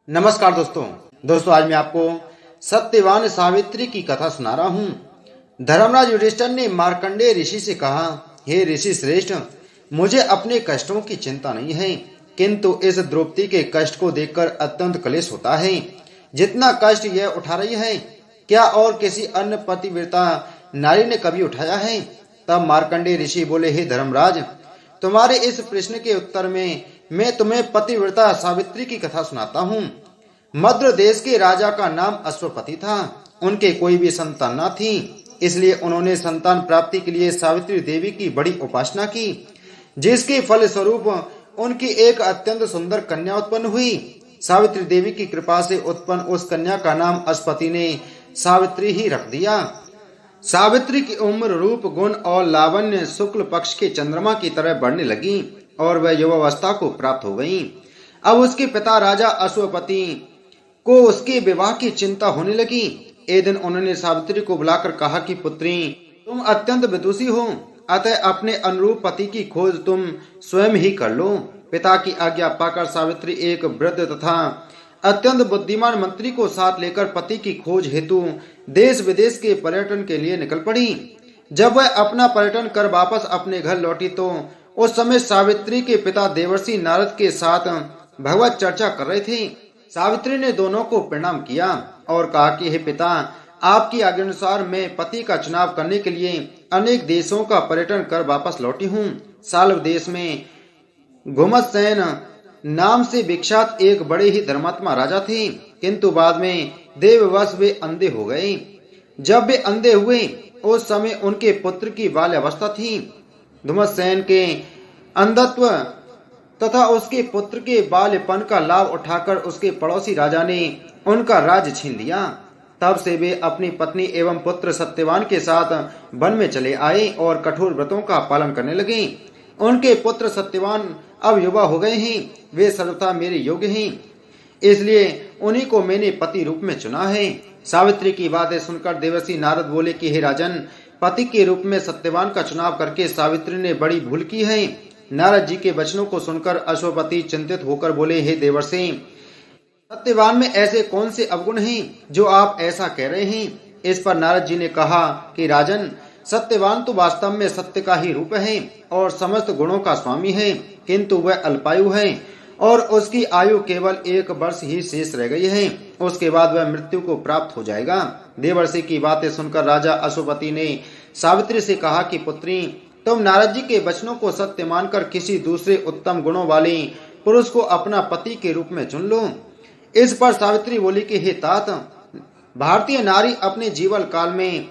नमस्कार दोस्तों आज मैं आपको सत्यवान सावित्री की कथा सुना रहा हूँ। धर्मराज युधिष्ठिर ने मार्कंडेय ऋषि से कहा, हे ऋषि श्रेष्ठ, मुझे अपने कष्टों की चिंता नहीं है, किंतु इस द्रौपदी के कष्ट को देखकर अत्यंत क्लेश होता है। जितना कष्ट यह उठा रही है, क्या और किसी अन्य पतिव्रता नारी ने कभी उठाया है? तब मार्कंडेय ऋषि बोले, हे धर्मराज, तुम्हारे इस प्रश्न के उत्तर में मैं तुम्हें पतिव्रता सावित्री की कथा सुनाता हूँ। मद्र देश के राजा का नाम अश्वपति था। उनके कोई भी संतान न थी, इसलिए उन्होंने संतान प्राप्ति के लिए सावित्री देवी की बड़ी उपासना की, जिसके फल स्वरूप उनकी एक अत्यंत सुंदर कन्या उत्पन्न हुई। सावित्री देवी की कृपा से उत्पन्न उस कन्या का नाम अश्वपति ने सावित्री ही रख दिया। सावित्री की उम्र, रूप, गुण और लावण्य शुक्ल पक्ष के चंद्रमा की तरह बढ़ने लगी और वह युवावस्था को प्राप्त हो गई। अब उसके पिता राजा अश्वपति को उसके विवाह की चिंता होने लगी। एक दिन उन्होंने सावित्री को बुलाकर कहा कि पुत्री, तुम अत्यंत विदुषी हो, अतः अपने अनुरूप पति की खोज तुम स्वयं ही कर लो। पिता की आज्ञा पाकर सावित्री एक वृद्ध तथा अत्यंत बुद्धिमान मंत्री को साथ लेकर पति की खोज हेतु देश विदेश के पर्यटन के लिए निकल पड़ी। जब वह अपना पर्यटन कर वापस अपने घर लौटी तो उस समय सावित्री के पिता देवर्षि नारद के साथ भगवत चर्चा कर रहे थे। सावित्री ने दोनों को प्रणाम किया और कहा कि हे पिता, आपकी आज्ञा अनुसार मैं पति का चुनाव करने के लिए अनेक देशों का पर्यटन कर वापस लौटी हूँ। साल्व देश में घुमतसेन नाम से विख्यात एक बड़े ही धर्मात्मा राजा थे, किंतु बाद में देववश वे अंधे हो गए। जब वे अंधे हुए उस समय उनके पुत्र की बाल्यावस्था थी। धुमतसेन के अंधत्व तथा उसके पुत्र के बाल्यपन का लाभ उठाकर उसके पड़ोसी राजा ने उनका राज्य छीन लिया। तब से वे अपनी पत्नी एवं पुत्र सत्यवान के साथ वन में चले आए और कठोर व्रतों का पालन करने लगे। उनके पुत्र सत्यवान अब युवा हो गए हैं, वे सर्वथा मेरे योग्य हैं, इसलिए उन्हीं को मैंने पति रूप में चुना है। सावित्री की बातें सुनकर देवर्षि नारद बोले कि हे राजन, पति के रूप में सत्यवान का चुनाव करके सावित्री ने बड़ी भूल की है। नारद जी के वचनों को सुनकर अश्वपति चिंतित होकर बोले, हे देवर्षि, सत्यवान में ऐसे कौन से अवगुण हैं जो आप ऐसा कह रहे हैं? इस पर नारद जी ने कहा कि राजन, सत्यवान तो वास्तव में सत्य का ही रूप है और समस्त गुणों का स्वामी है, किंतु वह अल्पायु है और उसकी आयु केवल 1 वर्ष ही शेष रह गई है। उसके बाद वह मृत्यु को प्राप्त हो जाएगा। देवर्षि की बातें सुनकर राजा अश्वपति ने सावित्री से कहा कि पुत्री, तुम नारद जी के वचनों को सत्य मानकर किसी दूसरे उत्तम गुणों वाले पुरुष को अपना पति के रूप में चुन लो। इस पर सावित्री बोली कि हे तात, भारतीय नारी अपने जीवन काल में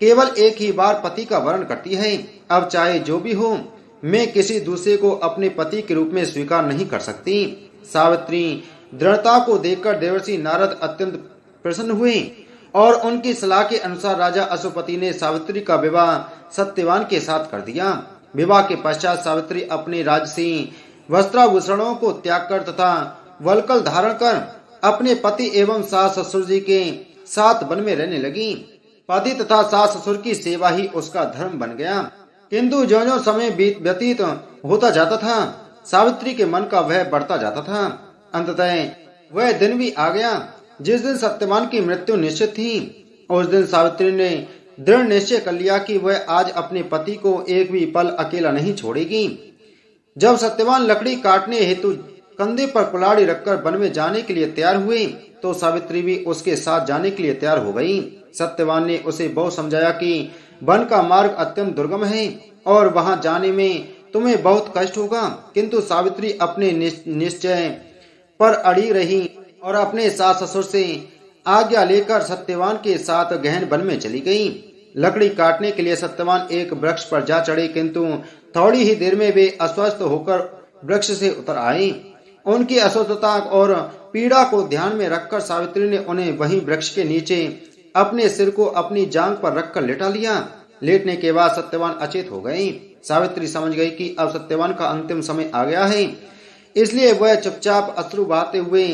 केवल एक ही बार पति का वर्ण करती है। अब चाहे जो भी हो, मैं किसी दूसरे को अपने पति के रूप में स्वीकार नहीं कर सकती। सावित्री दृढ़ता को देखकर देवर्षि नारद अत्यंत प्रसन्न हुए और उनकी सलाह के अनुसार राजा अश्वपति ने सावित्री का विवाह सत्यवान के साथ कर दिया। विवाह के पश्चात सावित्री अपने राजसी वस्त्राभूषणों को त्याग कर तथा वल्कल धारण कर अपने पति एवं सास ससुर जी के साथ वन में रहने लगी। पति तथा सास ससुर की सेवा ही उसका धर्म बन गया। किंतु जो जो समय व्यतीत होता जाता था, सावित्री के मन का भय बढ़ता जाता था। अंततः वह दिन भी आ गया जिस दिन सत्यवान की मृत्यु निश्चित थी। उस दिन सावित्री ने दृढ़ निश्चय कर लिया कि वह आज अपने पति को एक भी पल अकेला नहीं छोड़ेगी। जब सत्यवान लकड़ी काटने हेतु कंधे पर कुल्हाड़ी रखकर वन में जाने के लिए तैयार हुए तो सावित्री भी उसके साथ जाने के लिए तैयार हो गई। सत्यवान ने उसे बहुत समझाया कि वन का मार्ग अत्यंत दुर्गम है और वहां जाने में तुम्हें बहुत कष्ट होगा, किंतु सावित्री अपने निश्चय पर अड़ी रही और अपने सास ससुर से आज्ञा लेकर सत्यवान के साथ गहन वन में चली गई। लकड़ी काटने के लिए सत्यवान एक वृक्ष पर जा चढ़े, किंतु थोड़ी ही देर में वे अस्वस्थ होकर वृक्ष से उतर आए। उनकी अस्वस्थता और पीड़ा को ध्यान में रखकर सावित्री ने उन्हें वहीं वृक्ष के नीचे अपने सिर को अपनी जांघ पर रखकर लेटा लिया। लेटने के बाद सत्यवान अचेत हो गए। सावित्री समझ गई कि अब सत्यवान का अंतिम समय आ गया है, इसलिए वह चुपचाप अश्रु बहाते हुए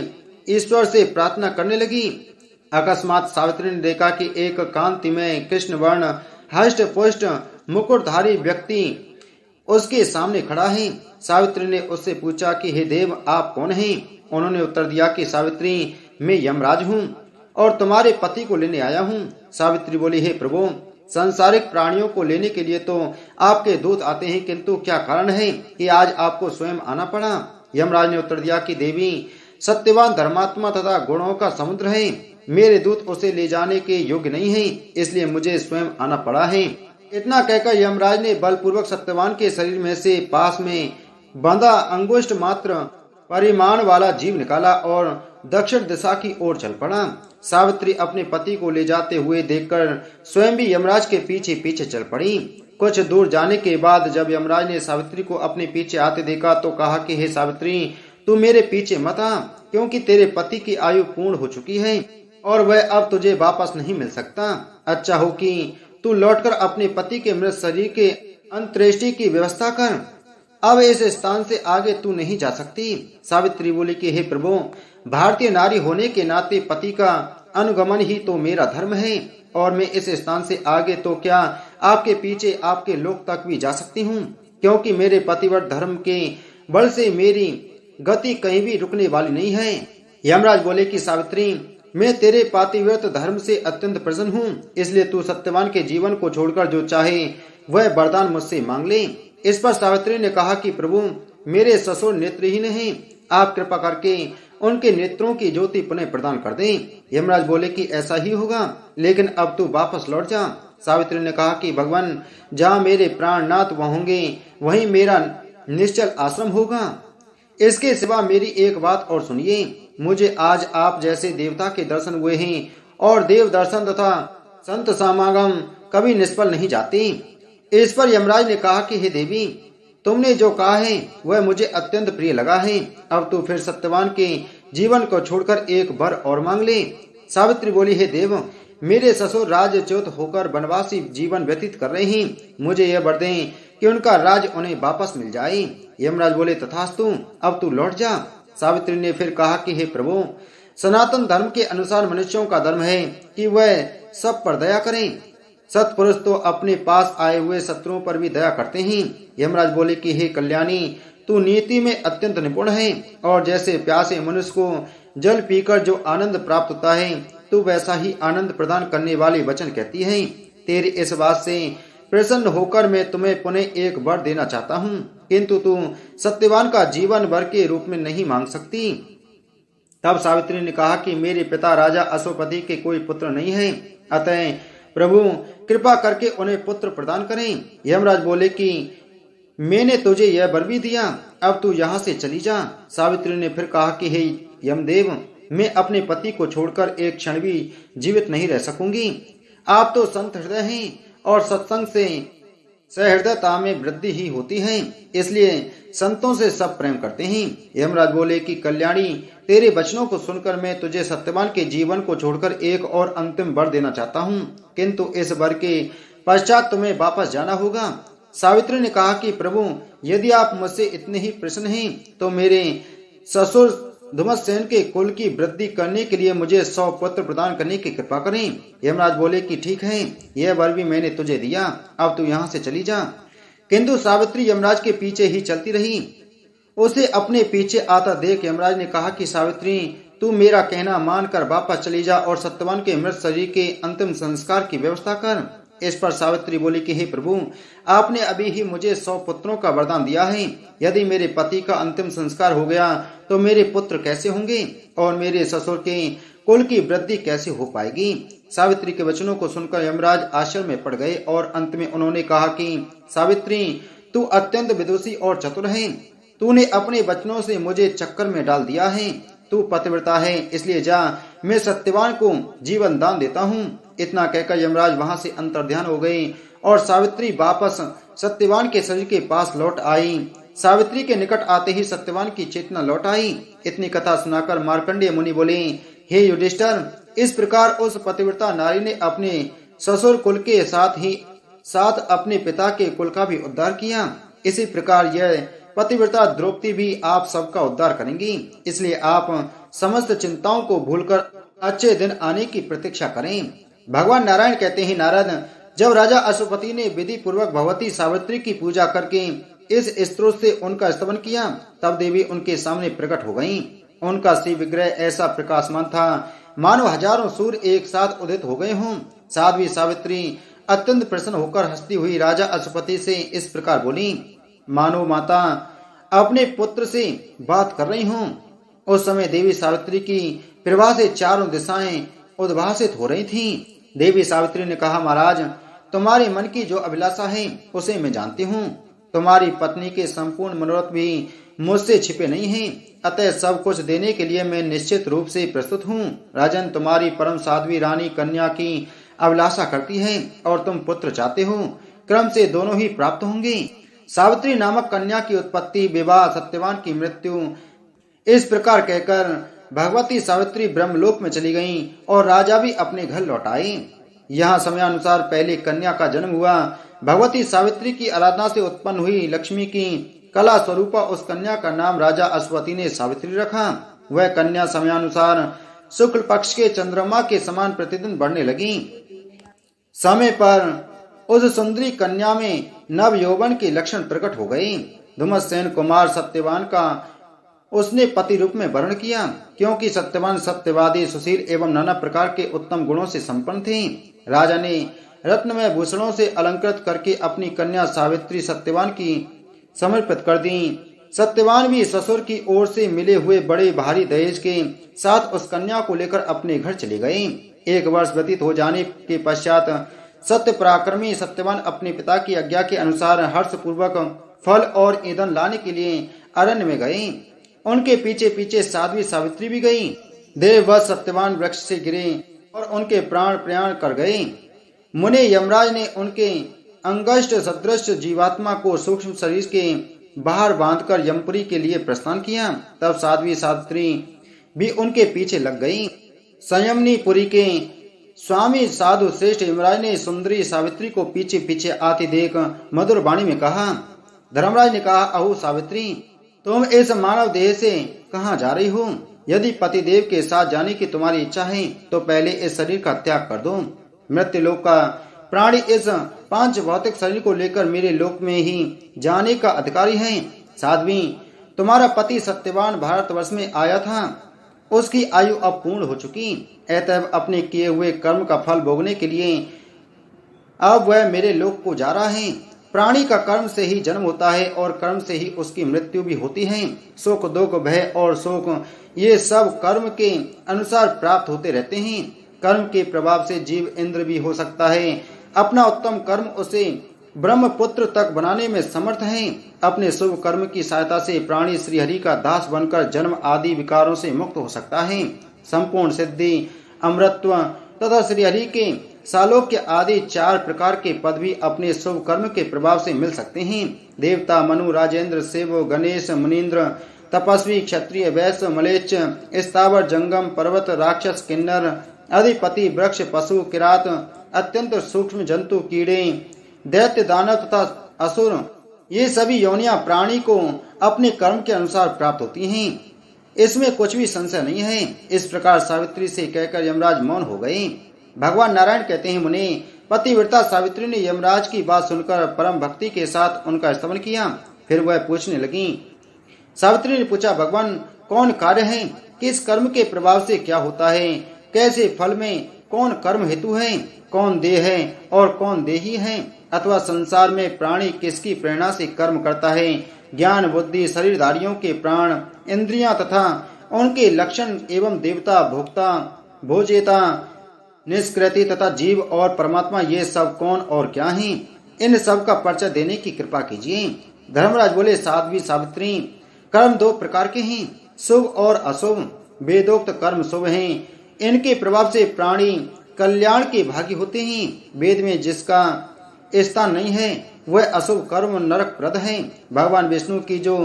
ईश्वर से प्रार्थना करने लगी। अकस्मात सावित्री ने देखा कि एक कांतिमय कृष्ण वर्ण हष्ट पुष्ट मुकुटधारी व्यक्ति उसके सामने खड़ा है। सावित्री ने उससे पूछा कि हे देव, आप कौन हैं? उन्होंने उत्तर दिया कि सावित्री, मैं यमराज हूँ और तुम्हारे पति को लेने आया हूँ। सावित्री बोली, हे प्रभु, सांसारिक प्राणियों को लेने के लिए तो आपके दूत आते हैं, किंतु क्या कारण है कि आज आपको स्वयं आना पड़ा? यमराज ने उत्तर दिया कि देवी, सत्यवान धर्मात्मा तथा गुणों का समुद्र है। मेरे दूत उसे ले जाने के योग्य नहीं है, इसलिए मुझे स्वयं आना पड़ा है। इतना कहकर यमराज ने बलपूर्वक सत्यवान के शरीर में से पास में बंधा अंगुष्ठ मात्र परिमाण वाला जीव निकाला और दक्षिण दिशा की ओर चल पड़ा। सावित्री अपने पति को ले जाते हुए देखकर स्वयं भी यमराज के पीछे पीछे चल पड़ी। कुछ दूर जाने के बाद जब यमराज ने सावित्री को अपने पीछे आते देखा तो कहा कि हे सावित्री, तू मेरे पीछे मत आ, क्योंकि तेरे पति की आयु पूर्ण हो चुकी है और वह अब तुझे वापस नहीं मिल सकता। अच्छा हो कि तू लौटकर अपने पति के मृत शरीर के अंत्येष्टि की व्यवस्था कर। अब इस स्थान से आगे तू नहीं जा सकती। सावित्री बोली कि हे प्रभु, भारतीय नारी होने के नाते पति का अनुगमन ही तो मेरा धर्म है और मैं इस स्थान से आगे तो क्या आपके पीछे आपके लोक तक भी जा सकती हूँ, क्योंकि मेरे पतिव्रत धर्म के बल से मेरी गति कहीं भी रुकने वाली नहीं है। यमराज बोले कि सावित्री, मैं तेरे पातिव्रत धर्म से अत्यंत प्रसन्न हूँ, इसलिए तू सत्यवान के जीवन को छोड़कर जो चाहे वह वरदान मुझसे मांग ले। इस पर सावित्री ने कहा कि प्रभु, मेरे ससुर नेत्रहीन हैं, आप कृपा करके उनके नेत्रों की ज्योति पुनः प्रदान कर दें। यमराज बोले कि ऐसा ही होगा, लेकिन अब तू वापस लौट जा। सावित्री ने कहा कि भगवान, जहाँ मेरे प्राणनाथ होंगे वहीं मेरा निश्चल आश्रम होगा। इसके सिवा मेरी एक बात और सुनिए, मुझे आज आप जैसे देवता के दर्शन हुए हैं और देव दर्शन तथा संत समागम कभी निष्फल नहीं जाते। इस पर यमराज ने कहा कि हे देवी, तुमने जो कहा है वह मुझे अत्यंत प्रिय लगा है। अब तू फिर सत्यवान के जीवन को छोड़कर एक वर और मांग ले। सावित्री बोली, हे देव, मेरे ससुर राजच्युत होकर वनवासी जीवन व्यतीत कर रहे हैं, मुझे यह वर दें कि उनका राज उन्हें वापस मिल जाए। यमराज बोले, तथास्तु, अब तू लौट जा। सावित्री ने फिर कहा कि हे प्रभु, सनातन धर्म के अनुसार मनुष्यों का धर्म है कि वह सब पर दया करें। सत्पुरुष तो अपने पास आए हुए शत्रुओं पर भी दया करते हैं। यमराज बोले कि हे कल्याणी, तू नीति में अत्यंत निपुण है और जैसे प्यासे मनुष्य को जल पीकर जो आनंद प्राप्त होता है, तू वैसा ही आनंद प्रदान करने वाले वचन कहती है। तेरी इस बात से प्रसन्न होकर मैं तुम्हें पुनः एक वर देना चाहता हूँ, किंतु तू सत्यवान का जीवन वर के रूप में नहीं मांग सकती। तब सावित्री ने कहा कि मेरे पिता राजा अश्वपति के कोई पुत्र नहीं है, अतः प्रभु कृपा करके उन्हें पुत्र प्रदान करें। यमराज बोले कि मैंने तुझे यह वर भी दिया, अब तू यहाँ से चली जा। सावित्री ने फिर कहा कि हे यमदेव, मैं अपने पति को छोड़कर एक क्षण भी जीवित नहीं रह सकूंगी। आप तो संत हृदय हैं और सत्संग से सहृदयता में वृद्धि ही होती है, इसलिए संतों से सब प्रेम करते हैं। यमराज बोले कि कल्याणी, तेरे वचनों को सुनकर मैं तुझे सत्यवान के जीवन को छोड़कर एक और अंतिम वर देना चाहता हूँ, किंतु इस वर के पश्चात तुम्हें वापस जाना होगा। सावित्री ने कहा कि प्रभु, यदि आप मुझसे इतने ही प्रसन्न हैं तो मेरे ससुर धुमसेन के कुल की वृद्धि करने के लिए मुझे 100 पुत्र प्रदान करने की कृपा करें। यमराज बोले कि ठीक है, यह वर भी मैंने तुझे दिया, अब तू यहाँ से चली जा। किंतु सावित्री यमराज के पीछे ही चलती रही। उसे अपने पीछे आता देख यमराज ने कहा कि सावित्री, तू मेरा कहना मानकर वापस चली जा और सत्यवान के मृत शरीर के अंतिम संस्कार की व्यवस्था कर। इस पर सावित्री बोली कि हे प्रभु, आपने अभी ही मुझे 100 पुत्रों का वरदान दिया है। यदि मेरे पति का अंतिम संस्कार हो गया तो मेरे पुत्र कैसे होंगे और मेरे ससुर के कुल की वृद्धि कैसे हो पाएगी। सावित्री के वचनों को सुनकर यमराज आश्चर्य में पड़ गए और अंत में उन्होंने कहा कि सावित्री, तू अत्यंत विदुषी और चतुर है। तूने अपने वचनों से मुझे चक्कर में डाल दिया है। तू पतिव्रता है, इसलिए जा, मैं सत्यवान को जीवन दान देता हूँ। इतना कहकर यमराज वहां से अंतर्ध्यान हो गए और सावित्री वापस सत्यवान के शरीर के पास लौट आई। सावित्री के निकट आते ही सत्यवान की चेतना लौट आई। इतनी कथा सुनाकर मार्कंडेय मुनि बोले, हे युधिष्ठिर, इस प्रकार उस पतिव्रता नारी ने अपने ससुर कुल के साथ अपने पिता के कुल का भी उद्धार किया। इसी प्रकार यह पतिव्रता द्रौपदी भी आप सबका उद्धार करेंगी। इसलिए आप समस्त चिंताओं को भूलकर अच्छे दिन आने की प्रतीक्षा करें। भगवान नारायण कहते हैं, नारद, जब राजा अश्वपति ने विधि पूर्वक भगवती सावित्री की पूजा करके इस स्त्रोत से उनका स्तवन किया, तब देवी उनके सामने प्रकट हो गईं। उनका श्री विग्रह ऐसा प्रकाशमान था मानो हजारों सूर्य एक साथ उदित हो गए हों। साध्वी सावित्री अत्यंत प्रसन्न होकर हंसती हुई राजा अश्वपति से इस प्रकार बोली, मानो माता अपने पुत्र से बात कर रही हूँ। उस समय देवी सावित्री की प्रभा से चारों दिशाएं उद्भासित हो रही थीं। देवी सावित्री ने कहा, महाराज, तुम्हारे मन की जो अभिलाषा है उसे मैं जानती हूँ। तुम्हारी पत्नी के संपूर्ण मनोरथ भी मुझसे छिपे नहीं हैं, अतः सब कुछ देने के लिए मैं निश्चित रूप से प्रस्तुत हूँ। राजन, तुम्हारी परम साध्वी रानी कन्या की अभिलाषा करती है और तुम पुत्र चाहते हो। क्रम से दोनों ही प्राप्त होंगे। सावित्री नामक कन्या की उत्पत्ति, विवाह, सत्यवान की मृत्यु, इस प्रकार कहकर भगवती सावित्री ब्रह्मलोक में चली गईं और राजा भी अपने घर लौट आए। यहाँ समयानुसार पहले कन्या का जन्म हुआ। भगवती सावित्री की आराधना से उत्पन्न हुई लक्ष्मी की कला स्वरूपा उस कन्या का नाम राजा अश्वपति ने सावित्री रखा। वह कन्या समयानुसार शुक्ल पक्ष के चंद्रमा के समान प्रतिदिन बढ़ने लगी। समय पर उस सुंदरी कन्या में नव यौवन के लक्षण प्रकट हो गए। धुमसेन कुमार सत्यवान का उसने पति रूप में वर्ण किया, क्योंकि सत्यवान सत्यवादी, सुशील एवं नाना प्रकार के उत्तम गुणों से संपन्न थे। राजा ने रत्नमय भूषणों से अलंकृत करके अपनी कन्या सावित्री सत्यवान की समर्पित कर दी। सत्यवान भी ससुर की ओर से मिले हुए बड़े भारी दहेज के साथ उस कन्या को लेकर अपने घर चले गए। 1 वर्ष व्यतीत हो जाने के पश्चात सत्य पराक्रमी सत्यवान अपने पिता की आज्ञा के अनुसार हर्षपूर्वक फल और ईंधन लाने के लिए अरण्य में गए। उनके पीछे पीछे साध्वी सावित्री भी गई। देववश सत्यवान वृक्ष से गिरे और उनके प्राण प्रयाण कर गए। मुने यमराज ने उनके अंगष्ट सदृश जीवात्मा को सूक्ष्म शरीर के बाहर बांधकर यमपुरी के लिए प्रस्थान किया। तब साध्वी सावित्री भी उनके पीछे लग गई। संयमनी पुरी के स्वामी साधु श्रेष्ठ यमराज ने सुंदरी सावित्री को पीछे पीछे आती देख मधुर वाणी में कहा। धर्मराज ने कहा, अहो सावित्री, तुम इस मानव देह से कहाँ जा रही हो? यदि पतिदेव के साथ जाने की तुम्हारी इच्छा है तो पहले इस शरीर का त्याग कर दो। मृत्यु लोक का प्राणी इस 5 भौतिक शरीर को लेकर मेरे लोक में ही जाने का अधिकारी है। साध्वी, तुम्हारा पति सत्यवान भारतवर्ष में आया था, उसकी आयु अब पूर्ण हो चुकी, अतः अपने किए हुए कर्म का फल भोगने के लिए अब वह मेरे लोक को जा रहा है। प्राणी का कर्म से ही जन्म होता है और कर्म से ही उसकी मृत्यु भी होती है। सुख, दुख, भय और शोक ये सब कर्म के अनुसार प्राप्त होते रहते हैं। कर्म के प्रभाव से जीव इंद्र भी हो सकता है। अपना उत्तम कर्म उसे ब्रह्मपुत्र तक बनाने में समर्थ है। अपने शुभ कर्म की सहायता से प्राणी श्रीहरि का दास बनकर जन्म आदि विकारों से मुक्त हो सकता है। संपूर्ण सिद्धि, अमृतत्व तथा श्रीहरि के सालोक्य आदि 4 प्रकार के पद भी अपने शुभ कर्म के प्रभाव से मिल सकते हैं। देवता, मनु, राजेंद्र, शिव, गणेश, मुनीन्द्र, तपस्वी, क्षत्रिय, वैश्य, मलेच्छ, स्थावर, जंगम, पर्वत, राक्षस, किन्नर, अधिपति, वृक्ष, पशु, किरात, अत्यंत सूक्ष्म जंतु, कीड़े, दैत्य, दानव तथा असुर, ये सभी योनियां प्राणी को अपने कर्म के अनुसार प्राप्त होती हैं। इसमें कुछ भी संशय नहीं है। इस प्रकार सावित्री से कहकर यमराज मौन हो गए। भगवान नारायण कहते हैं, मुनि, पतिव्रता सावित्री ने यमराज की बात सुनकर परम भक्ति के साथ उनका स्तवन किया। फिर वह पूछने लगी। सावित्री ने पूछा, भगवान, कौन कार्य है? किस कर्म के प्रभाव से क्या होता है? कैसे फल में कौन कर्म हेतु है? कौन देह है और कौन देही है? अथवा संसार में प्राणी किसकी प्रेरणा से कर्म करता है? ज्ञान, बुद्धि, शरीरधारियों के प्राण, इंद्रियां तथा उनके लक्षण एवं देवता, भोक्ता, भोजेता, निष्कृति तथा जीव और परमात्मा, ये सब कौन और क्या हैं? इन सब का परिचय देने की कृपा कीजिए। धर्मराज बोले, साध्वी सावित्री, कर्म 2 प्रकार के हैं, शुभ और अशुभ। वेदोक्त कर्म शुभ हैं, इनके प्रभाव से प्राणी कल्याण के भागी होते हैं। वेद में जिसका स्थान नहीं है वह अशुभ कर्म नरक प्रद है। भगवान विष्णु की जो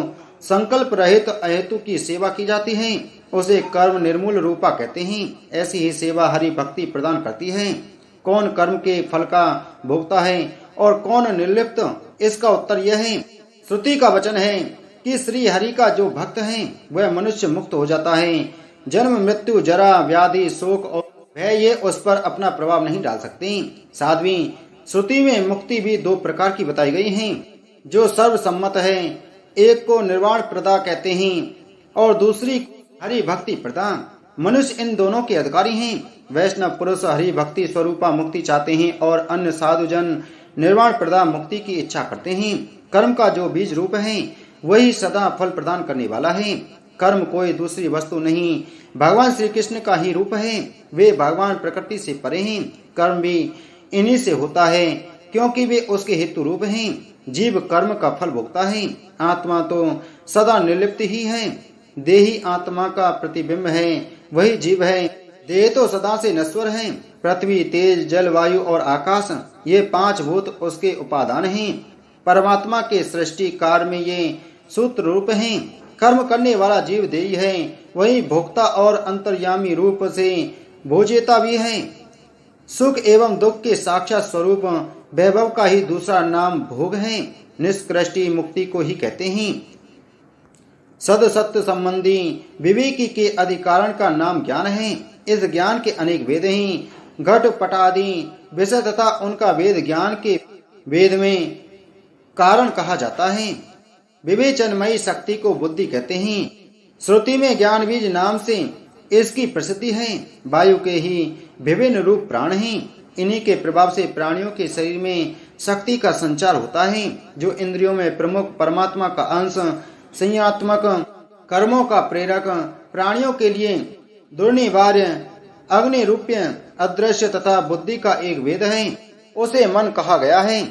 संकल्प रहित अहेतु की सेवा की जाती है उसे कर्म निर्मूल रूपा कहते हैं। ऐसी ही सेवा हरि भक्ति प्रदान करती है। कौन कर्म के फल का भोगता है और कौन निर्लिप्त, इसका उत्तर यह है। श्रुति का वचन है कि श्री हरि का जो भक्त है वह मनुष्य मुक्त हो जाता है। जन्म, मृत्यु, जरा, व्याधि, शोक और भय ये उस पर अपना प्रभाव नहीं डाल सकते। साध्वी, श्रुति में मुक्ति भी 2 प्रकार की बताई गई हैं, जो सर्वसम्मत है। एक को निर्वाण प्रदा कहते हैं और दूसरी हरि भक्ति प्रदान। मनुष्य इन दोनों के अधिकारी हैं। वैष्णव पुरुष हरि भक्ति स्वरूपा मुक्ति चाहते हैं और अन्य साधुजन निर्वाण प्रदान मुक्ति की इच्छा करते हैं। कर्म का जो बीज रूप है वही सदा फल प्रदान करने वाला है। कर्म कोई दूसरी वस्तु नहीं, भगवान श्री कृष्ण का ही रूप है। वे भगवान प्रकृति से परे हैं। कर्म भी इन्हीं से होता है क्योंकि वे उसके हेतु रूप हैं। जीव कर्म का फल भोगता है। आत्मा तो सदा निर्लिप्त ही है। देही आत्मा का प्रतिबिंब है, वही जीव है। देह तो सदा से नश्वर है। पृथ्वी, तेज, जल, वायु और आकाश, ये 5 भूत उसके उपादान हैं। परमात्मा के सृष्टि कार्य में ये सूत्र रूप हैं। कर्म करने वाला जीव देही है, वही भोक्ता और अंतर्यामी रूप से भोजेता भी है। सुख एवं दुख के साक्षात स्वरूप वैभव का ही दूसरा नाम भोग है। निष्कृष्टि मुक्ति को ही कहते हैं। सद सत्य संबंधी विवेकी के अधिकारण का नाम ज्ञान है। इस ज्ञान के अनेक वेद हैं। घट पटादि विषय तथा उनका वेद ज्ञान के वेद में कारण कहा जाता है। विवेचनमयी शक्ति को बुद्धि कहते हैं। श्रुति में ज्ञान बीज नाम से इसकी प्रसिद्धि है। वायु के ही विभिन्न रूप प्राण हैं। इन्हीं के प्रभाव से प्राणियों के शरीर में शक्ति का संचार होता है। जो इंद्रियों में प्रमुख परमात्मा का अंश, संयमात्मक, कर्मों का प्रेरक, प्राणियों के लिए दुर्निवार्य, अग्नि रूप्य, अदृश्य तथा बुद्धि का एक वेद है, उसे मन कहा गया है।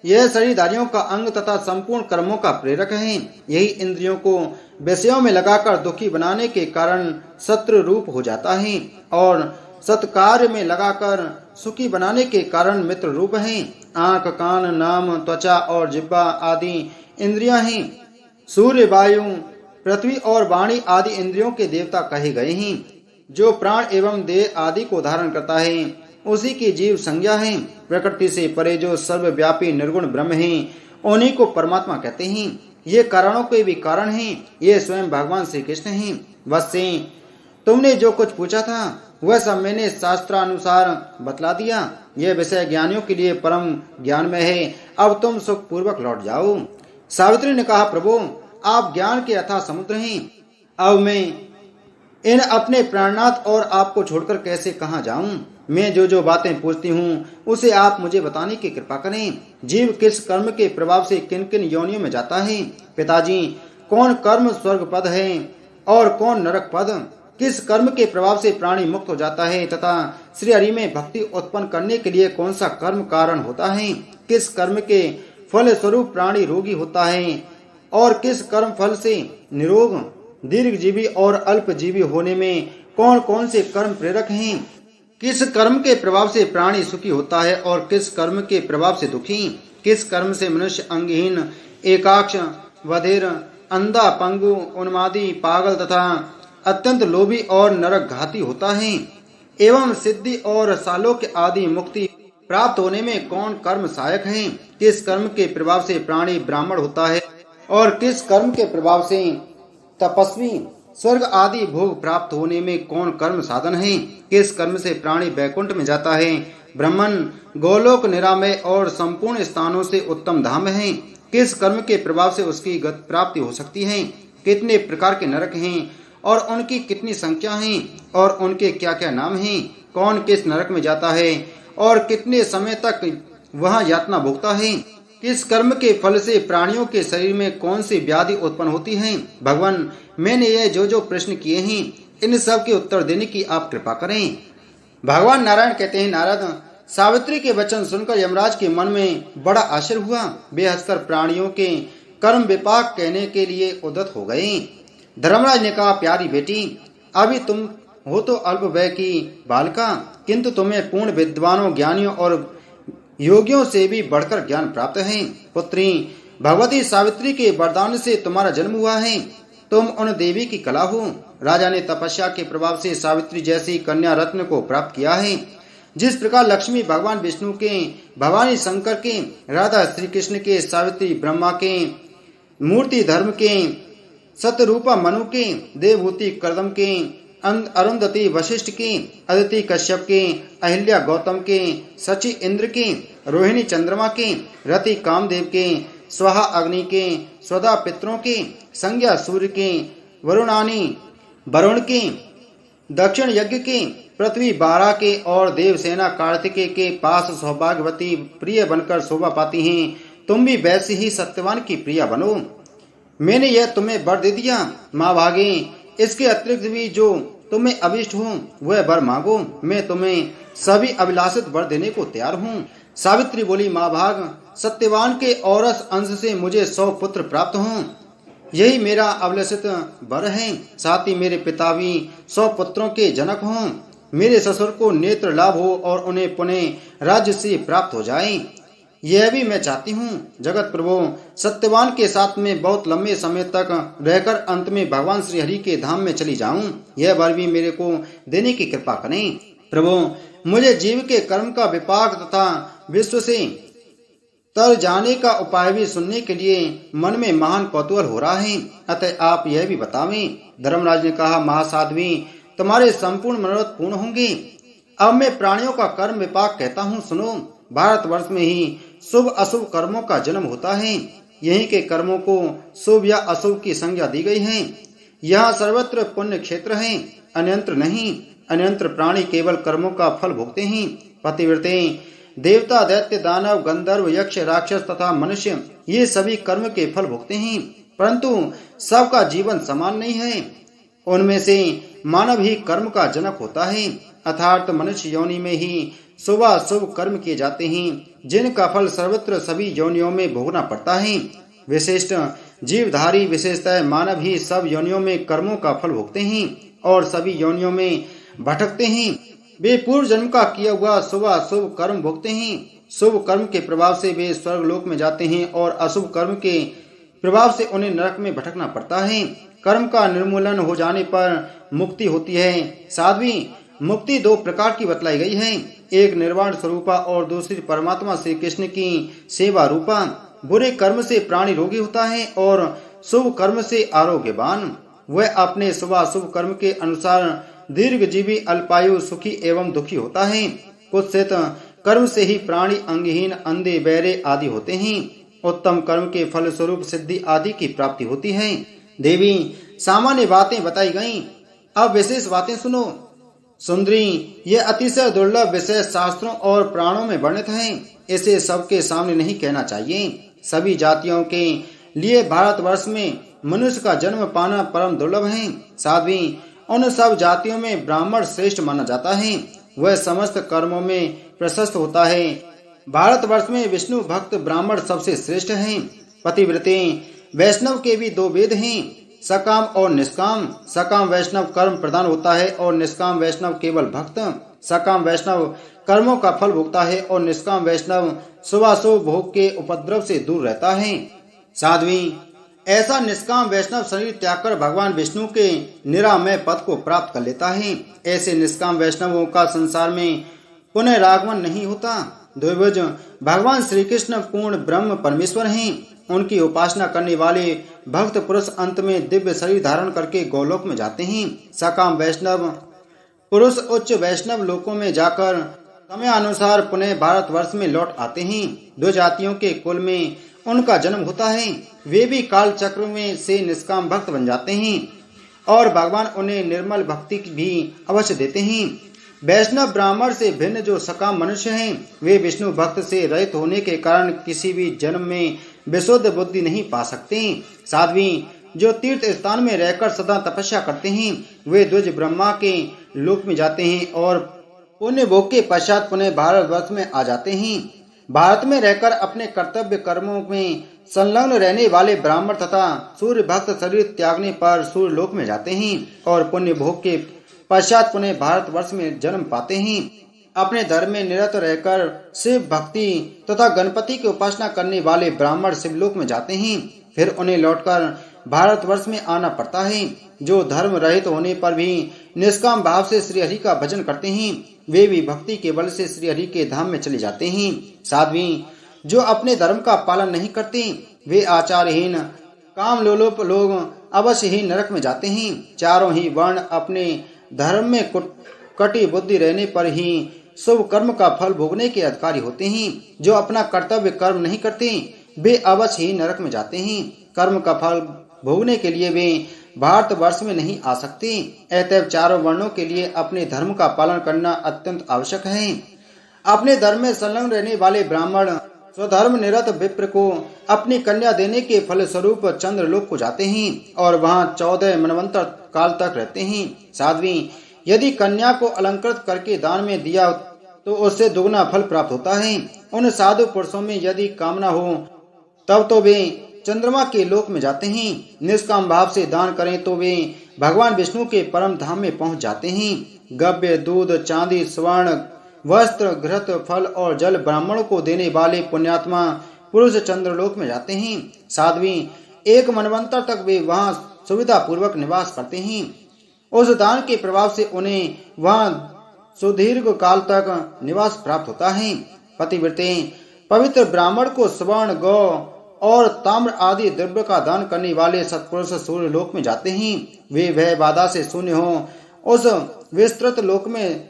यह शरीरधारियों का अंग तथा संपूर्ण कर्मों का प्रेरक है। यही इंद्रियों को विषयों में लगाकर दुखी बनाने के कारण शत्रु रूप हो जाता है और सत्कार्य में लगाकर सुखी बनाने के कारण मित्र रूप है। आंख, कान, नाम, त्वचा और जिह्वा आदि इंद्रियां हैं। सूर्य, वायु, पृथ्वी और वाणी आदि इंद्रियों के देवता कहे गए हैं। जो प्राण एवं देह आदि को धारण करता है उसी की जीव संज्ञा है। प्रकृति से परे जो सर्वव्यापी निर्गुण ब्रह्म है उन्हीं को परमात्मा कहते हैं। ये कारणों के भी कारण हैं। ये स्वयं भगवान श्री कृष्ण हैं। वत्से, तुमने जो कुछ पूछा था वह सब मैंने शास्त्रानुसार बतला दिया। यह विषय ज्ञानियों के लिए परम ज्ञान में है। अब तुम सुख पूर्वक लौट जाओ। सावित्री ने कहा, प्रभु आप ज्ञान के अथाह समुद्र हैं। अब मैं इन अपने प्राणनाथ और आपको छोड़कर कैसे कहाँ जाऊं? मैं जो बातें पूछती हूँ उसे आप मुझे बताने की कृपा करें। जीव किस कर्म के प्रभाव से किन किन योनियों में जाता है? पिताजी, कौन कर्म स्वर्ग पद है और कौन नरक पद? किस कर्म के प्रभाव से प्राणी मुक्त हो जाता है तथा श्री हरि में भक्ति उत्पन्न करने के लिए कौन सा कर्म कारण होता है? किस कर्म के फल स्वरूप प्राणी रोगी होता है और किस कर्म फल से निरोग, दीर्घजीवी और अल्पजीवी होने में कौन कौन से कर्म प्रेरक हैं? किस कर्म के प्रभाव से प्राणी सुखी होता है और किस कर्म के प्रभाव से दुखी? किस कर्म से मनुष्य अंगहीन, एकाक्ष, बधिर, अंधा, पंगु, उन्मादी, पागल तथा अत्यंत लोभी और नरक घाती होता है? एवं सिद्धि और सालोक्य आदि मुक्ति प्राप्त होने में कौन कर्म सहायक है? किस कर्म के प्रभाव से प्राणी ब्राह्मण होता है और किस कर्म के प्रभाव से तपस्वी, स्वर्ग आदि भोग प्राप्त होने में कौन कर्म साधन है? किस कर्म से प्राणी वैकुंठ में जाता है? ब्रह्मन, गोलोक, निरामय और संपूर्ण स्थानों से उत्तम धाम है। किस कर्म के प्रभाव से उसकी गति प्राप्ति हो सकती है? कितने प्रकार के नरक हैं और उनकी कितनी संख्या है और उनके क्या क्या नाम हैं? कौन किस नरक में जाता है और कितने समय तक वहां यातना भोगता है? किस कर्म के फल से प्राणियों के शरीर में कौन सी व्याधि उत्पन्न होती है? भगवान, मैंने ये जो प्रश्न किए हैं इन सब के उत्तर देने की आप कृपा करें। भगवान नारायण कहते हैं, नारद, सावित्री के वचन सुनकर यमराज के मन में बड़ा आश्चर्य हुआ। वे हंसकर प्राणियों के कर्म विपाक कहने के लिए उद्यत हो गए। धर्मराज ने कहा, प्यारी बेटी, अभी तुम हो तो अल्प वय की बालिका, किंतु तुम्हें पूर्ण विद्वानों, ज्ञानियों और योगियों से भी बढ़कर ज्ञान प्राप्त है। पुत्री, भगवती सावित्री के वरदान से तुम्हारा जन्म हुआ है। तुम उन देवी की कला हो। राजा ने तपस्या के प्रभाव से सावित्री जैसी कन्या रत्न को प्राप्त किया है। जिस प्रकार लक्ष्मी भगवान विष्णु के, भवानी शंकर के, राधा श्री कृष्ण के, सावित्री ब्रह्मा के, मूर्ति धर्म के, सतरूपा मनु के, देवभूति कर्दम के, अरुंधति वशिष्ठ के, अदिति कश्यप के, अहिल्या गौतम के, शची इंद्र के, रोहिणी चंद्रमा के, रति कामदेव के, स्वाहा अग्नि के, स्वदा पितरों के, संज्ञा सूर्य के, वरुणानी वरुण के, दक्षिण यज्ञ के, पृथ्वी बारा के और देवसेना कार्तिकेय के पास सौभाग्यवती प्रिय बनकर शोभा पाती हैं, तुम भी वैसे ही सत्यवान की प्रिया बनो। मैंने यह तुम्हें वर दे दिया, माँ भागे इसके अतिरिक्त भी जो तुम्हें अभिष्ट हो वह वर मांगो, मैं तुम्हें सभी अभिलाषित वर देने को तैयार हूँ। सावित्री बोली, माँ भाग, सत्यवान के औरस अंश से मुझे 100 पुत्र प्राप्त हों, यही मेरा अभिलषित वर है। साथ ही मेरे पिता भी 100 पुत्रों के जनक हों, मेरे ससुर को नेत्र लाभ हो और उन्हें पुनः राज्य से प्राप्त हो जाए, यह भी मैं चाहती हूँ। जगत प्रभु, सत्यवान के साथ में बहुत लंबे समय तक रहकर अंत में भगवान श्री हरि के धाम में चली जाऊं, यह वर भी मेरे को देने की कृपा करें। प्रभु, मुझे जीव के कर्म का विपाक तथा विश्व से तर जाने का उपाय भी सुनने के लिए मन में महान कौतूहल हो रहा है, अतः आप यह भी बतावें। धर्मराज ने कहा, महासाध्वी, तुम्हारे संपूर्ण मनोरथ पूर्ण होंगे। अब मैं प्राणियों का कर्म विपाक कहता हूँ, सुनो। भारतवर्ष में ही शुभ अशुभ कर्मों का जन्म होता है, यहीं के कर्मों को शुभ या अशुभ की संज्ञा दी गई है। यहाँ सर्वत्र पुण्य क्षेत्र है, अन्यंत्र नहीं। अन्यंत्र प्राणी केवल कर्मों का फल भोगते हैं। पतिव्रते, देवता, दैत्य, दानव, गंधर्व, यक्ष, राक्षस तथा मनुष्य ये सभी कर्म के फल भोगते हैं, परंतु सबका जीवन समान नहीं है। उनमें से मानव ही कर्म का जनक होता है, अर्थात मनुष्य योनि में ही शुभ शुभ कर्म किए जाते हैं, जिनका फल सर्वत्र सभी योनियों में भोगना पड़ता है। विशिष्ट जीवधारी विशेषतः मानव ही सब योनियों में कर्मों का फल भोगते हैं और सभी योनियों में भटकते हैं। वे पूर्व जन्म का किया हुआ शुभ अशुभ कर्म भोगते हैं। शुभ कर्म के प्रभाव से वे स्वर्ग लोक में जाते हैं और अशुभ कर्म के प्रभाव से उन्हें नरक में भटकना पड़ता है। कर्म का निर्मूलन हो जाने पर मुक्ति होती है। साध्वी, मुक्ति 2 प्रकार की बतलाई गई है, एक निर्वाण स्वरूपा और दूसरी परमात्मा श्री कृष्ण की सेवा रूपा। बुरे कर्म से प्राणी रोगी होता है और शुभ कर्म से आरोग्यवान। वह अपने शुभ अशुभ कर्म के अनुसार दीर्घजीवी, अल्पायु, सुखी एवं दुखी होता है। कुत्सित कर्म से ही प्राणी अंगहीन, अंधे, बहरे आदि होते हैं। उत्तम कर्म के फल स्वरूप सिद्धि आदि की प्राप्ति होती है। देवी, सामान्य बातें बताई गईं, अब विशेष बातें सुनो। सुंदरी, यह अतिशय दुर्लभ विषय शास्त्रों और प्राणों में वर्णित है, इसे सबके सामने नहीं कहना चाहिए। सभी जातियों के लिए भारतवर्ष में मनुष्य का जन्म पाना परम दुर्लभ है। साध्वी, उन सब जातियों में ब्राह्मण श्रेष्ठ माना जाता है, वह समस्त कर्मों में प्रशस्त होता है। भारतवर्ष में विष्णु भक्त ब्राह्मण सबसे श्रेष्ठ हैं। पतिव्रते, वैष्णव के भी 2 वेद हैं, सकाम और निष्काम। सकाम वैष्णव कर्म प्रदान होता है और निष्काम वैष्णव केवल भक्त। सकाम वैष्णव कर्मों का फल भोगता है और निष्काम वैष्णव शुभाशुभ भोग के उपद्रव से दूर रहता है। साध्वी, ऐसा निष्काम वैष्णव शरीर त्याग कर भगवान विष्णु के निरामय पद को प्राप्त कर लेता है। ऐसे निष्काम वैष्णवों का संसार में पुनः रागमन नहीं होता। द्विभुज भगवान श्री कृष्ण पूर्ण ब्रह्म परमेश्वर हैं। उनकी उपासना करने वाले भक्त पुरुष अंत में दिव्य शरीर धारण करके गोलोक में जाते हैं। सकाम वैष्णव पुरुष उच्च वैष्णव लोकों में जाकर समयानुसार पुनः भारतवर्ष में लौट आते हैं। 2 जातियों के कुल में उनका जन्म होता है, वे भी काल चक्र में से निष्काम भक्त बन जाते हैं और भगवान उन्हें निर्मल भक्ति भी अवश्य देते हैं। वैष्णव ब्राह्मण से भिन्न जो सकाम मनुष्य हैं, वे विष्णु भक्त से रहित होने के कारण किसी भी जन्म में विशुद्ध बुद्धि नहीं पा सकते। साध्वी, जो तीर्थ स्थान में रहकर सदा तपस्या करते हैं, वे द्विज ब्रह्मा के लोक में जाते हैं और पुण्य भोग के पश्चात पुनः भारतवर्ष में आ जाते हैं। भारत में रहकर अपने कर्तव्य कर्मों में संलग्न रहने वाले ब्राह्मण तथा सूर्य भक्त शरीर त्यागने पर सूर्य लोक में जाते हैं और पुण्य भोग के पश्चात पुनः भारतवर्ष में जन्म पाते हैं। अपने धर्म में निरत रहकर शिव भक्ति तथा गणपति की उपासना करने वाले ब्राह्मण शिवलोक में जाते हैं, फिर उन्हें लौटकर भारतवर्ष में आना पड़ता है। जो धर्म रहित होने पर भी निष्काम भाव से श्री हरि का भजन करते हैं, वे भी भक्ति के बल से श्री हरि के धाम में चले जाते हैं। साध्वी, जो अपने धर्म का पालन नहीं करते, वे आचारहीन काम लोलुप लोग अवश्य ही नरक में जाते हैं। चारों ही वर्ण अपने धर्म में कटी बुद्धि रहने पर ही शुभ कर्म का फल भोगने के अधिकारी होते हैं। जो अपना कर्तव्य कर्म नहीं करते, वे अवश्य ही नरक में जाते हैं। कर्म का फल भोगने के लिए वे भारतवर्ष में नहीं आ सकते। अतएव चारों वर्णों के लिए अपने धर्म का पालन करना अत्यंत आवश्यक है। अपने धर्म में संलग्न रहने वाले ब्राह्मण स्वधर्म निरत विप्र को अपनी कन्या देने के फल स्वरूप चंद्रलोक को जाते हैं और वहां 14 मनवंतर काल तक रहते हैं। साध्वी, यदि कन्या को अलंकृत करके दान में दिया तो उससे दुगना फल प्राप्त होता है। उन साधु पुरुषों में यदि कामना हो तब तो वे चंद्रमा के लोक में जाते हैं। निष्काम भाव से दान करें तो वे भगवान विष्णु के परम धाम में पहुंच जाते हैं। गव्य, दूध, चांदी, स्वर्ण, वस्त्र, घृत, फल और जल ब्राह्मणों को देने वाले पुण्यात्मा पुरुष चंद्रलोक में जाते हैं। साध्वी, 1 मनवंतर तक वे वहां सुविधा पूर्वक निवास करते हैं। उस दान के प्रभाव से उन्हें वहां सुदीर्घ काल तक निवास प्राप्त होता है। पतिव्रते पवित्र ब्राह्मण को स्वर्ण, गौ और ताम्र आदि द्रव्य का दान करने वाले सत्पुरुष सूर्य लोक में जाते हैं। वे भय बाधा से शून्य हो उस विस्तृत लोक में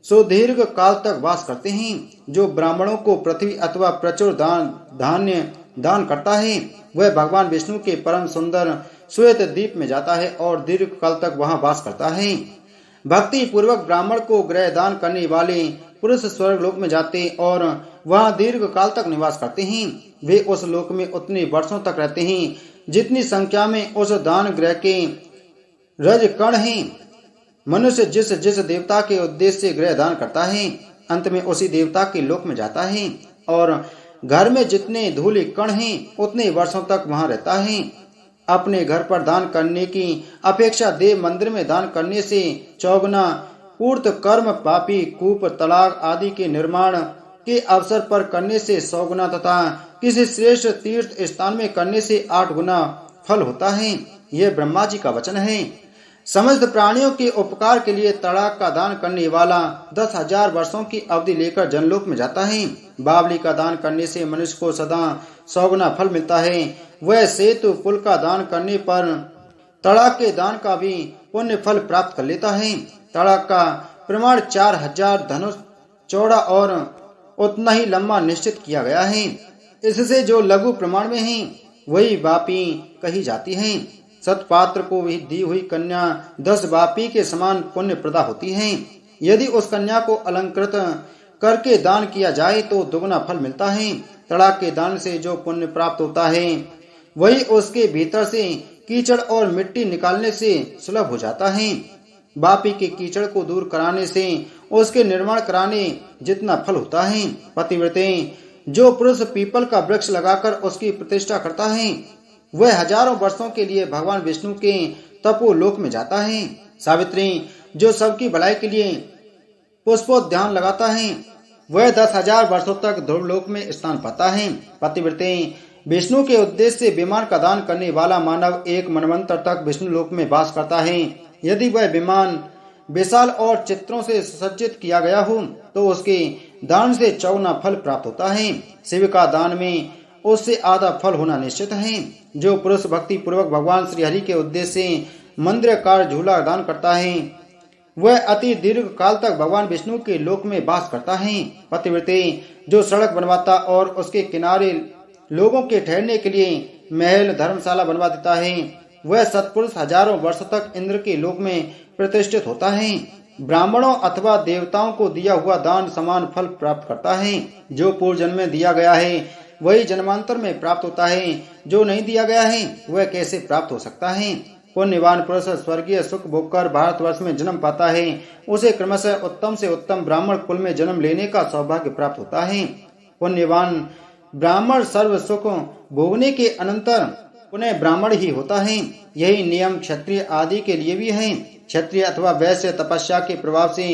सुदीर्घ काल तक वास करते हैं। जो ब्राह्मणों को पृथ्वी अथवा प्रचुर धान्य दान करता है वह भगवान विष्णु के परम सुंदर श्वेत द्वीप में जाता है और दीर्घ काल तक वहां वास करता है। भक्ति पूर्वक ब्राह्मण को गृह दान करने वाले पुरुष स्वर्ग लोक में जाते और वहां दीर्घ काल तक निवास करते हैं। वे उस लोक में उतने वर्षों तक रहते हैं जितनी संख्या में उस दान गृह के रज कण हैं। मनुष्य जिस जिस देवता के उद्देश्य से गृह दान करता है अंत में उसी देवता के लोक में जाता है और घर में जितने धूल कण हैं उतने वर्षों तक वहां रहता है। अपने घर पर दान करने की अपेक्षा देव मंदिर में दान करने से चौगुना पूर्त कर्म पापी कूप, तलाक आदि के निर्माण के अवसर पर करने से 100 गुना तथा किसी श्रेष्ठ तीर्थ स्थान में करने से 8 गुना फल होता है। यह ब्रह्मा जी का वचन है। समस्त प्राणियों के उपकार के लिए तड़ाक का दान करने वाला 10,000 वर्षों की अवधि लेकर जनलोक में जाता है। बावली का दान करने से मनुष्य को सदा 100 गुना फल मिलता है। वह सेतु पुल का दान करने पर तड़ाक के दान का भी पुण्य फल प्राप्त कर लेता है। तड़ाक का प्रमाण 4000 धनुष चौड़ा और उतना ही लंबा निश्चित किया गया है। इससे जो लघु प्रमाण में है वही वापी कही जाती है। सत्पात्र को दी हुई कन्या 10 वापी के समान पुण्य प्रदा होती है। यदि उस कन्या को अलंकृत करके दान किया जाए तो दुगना फल मिलता है। तड़ाक के दान से जो पुण्य प्राप्त होता है वही उसके भीतर से कीचड़ और मिट्टी निकालने से सुलभ हो जाता है। वापी के कीचड़ को दूर कराने से उसके निर्माण कराने जितना फल होता है। पतिव्रते जो पुरुष पीपल का वृक्ष लगाकर उसकी प्रतिष्ठा करता है वह हजारों वर्षों के लिए भगवान विष्णु के तपोलोक में जाता है। सावित्री जो सबकी भलाई के लिए पुष्पोद्यान लगाता है वह 10,000 वर्षों तक ध्रुवलोक में स्थान पाता है। पतिव्रते विष्णु के उद्देश्य से विमान का दान करने वाला मानव 1 मनवंतर तक विष्णु लोक में वास करता है। यदि वह विमान विशाल और चित्रों से सुसज्जित किया गया हो तो उसके दान से 54 फल प्राप्त होता है। शिव का दान में उससे आधा फल होना निश्चित है। जो पुरुष भक्ति पूर्वक भगवान श्री हरि के उद्देश्य से मंदिरकार झूला दान करता है वह अति दीर्घ काल तक भगवान विष्णु के लोक में वास करता है। पतिव्रते जो सड़क बनवाता और उसके किनारे लोगों के ठहरने के लिए महल धर्मशाला बनवा देता है वह सत्पुरुष हजारों वर्ष तक इंद्र के लोक में प्रतिष्ठित होता है। ब्राह्मणों अथवा देवताओं को दिया हुआ दान समान फल प्राप्त करता है। जो पूर्व जन्म में दिया गया है वही जन्मांतर में प्राप्त होता है। जो नहीं दिया गया है वह कैसे प्राप्त हो सकता है। पुण्यवान पुरुष स्वर्गीय सुख भोगकर भारतवर्ष में जन्म पाता है उसे क्रमशः उत्तम से उत्तम ब्राह्मण कुल में जन्म लेने का सौभाग्य प्राप्त होता है। पुण्यवान ब्राह्मण सर्व सुख भोगने के अनंतर पुनः ब्राह्मण ही होता है। यही नियम क्षत्रिय आदि के लिए भी है। क्षत्रिय अथवा वैश्य तपस्या के प्रभाव से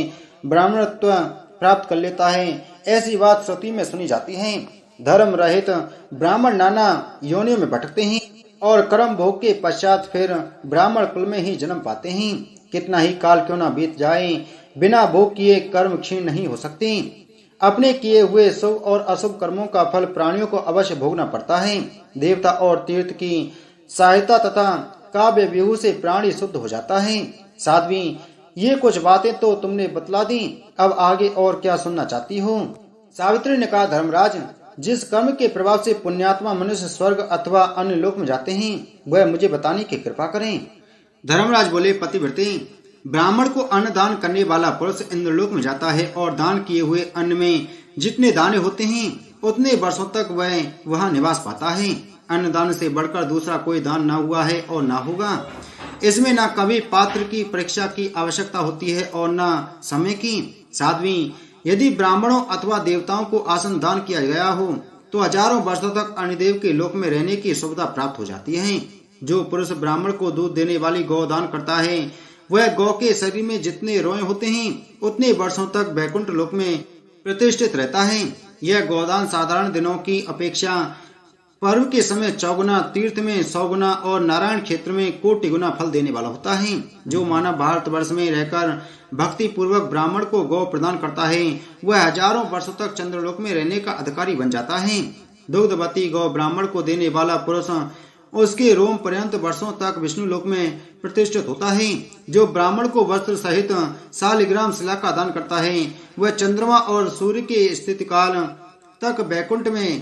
ब्राह्मणत्व प्राप्त कर लेता है ऐसी बात श्रुति में सुनी जाती है। धर्म रहित ब्राह्मण नाना योनियों में भटकते हैं और कर्म भोग के पश्चात फिर ब्राह्मण कुल में ही जन्म पाते हैं। कितना ही काल क्यों न बीत जाए बिना भोग किए कर्म क्षीण नहीं हो सकते। अपने किए हुए शुभ और अशुभ कर्मों का फल प्राणियों को अवश्य भोगना पड़ता है। देवता और तीर्थ की सहायता तथा काव्य व्यूह से प्राणी शुद्ध हो जाता है। साध्वी ये कुछ बातें तो तुमने बतला दी, अब आगे और क्या सुनना चाहती हो। सावित्री ने कहा, धर्मराज जिस कर्म के प्रभाव से पुण्यात्मा मनुष्य स्वर्ग अथवा अन्य लोक में जाते हैं वह मुझे बताने की कृपा करें। धर्मराज बोले, पतिव्रते, ब्राह्मण को अन्न दान करने वाला पुरुष इंद्रलोक में जाता है और दान किए हुए अन्न में जितने दाने होते हैं उतने वर्षों तक वह वहां निवास पाता है। अन्न दान से बढ़कर दूसरा कोई दान न हुआ है और न होगा। इसमें न कभी पात्र की परीक्षा की आवश्यकता होती है और न समय की। साध्वी, यदि ब्राह्मणों अथवा देवताओं को आसन दान किया गया हो तो हजारों वर्षों तक अग्निदेव के लोक में रहने की सुविधा प्राप्त हो जाती है। जो पुरुष ब्राह्मण को दूध देने वाली गौ दान करता है वह गौ के शरीर में जितने रोए होते हैं उतने वर्षों तक वैकुंठ लोक में प्रतिष्ठित रहता है। यह गौदान साधारण दिनों की अपेक्षा पर्व के समय 4 गुना, तीर्थ में 100 गुना और नारायण क्षेत्र में कोटि गुना फल देने वाला होता है। जो मानव भारतवर्ष में रहकर भक्ति पूर्वक ब्राह्मण को गौ प्रदान करता है वह हजारों वर्षों तक चंद्रलोक में रहने का अधिकारी बन जाता है। दुग्धवती गौ ब्राह्मण को देने वाला पुरुष उसके रोम पर्यंत वर्षों तक विष्णु लोक में प्रतिष्ठित होता है। जो ब्राह्मण को वस्त्र सहित शालिग्राम शिला का दान करता है वह चंद्रमा और सूर्य के स्थिति काल तक वैकुंठ में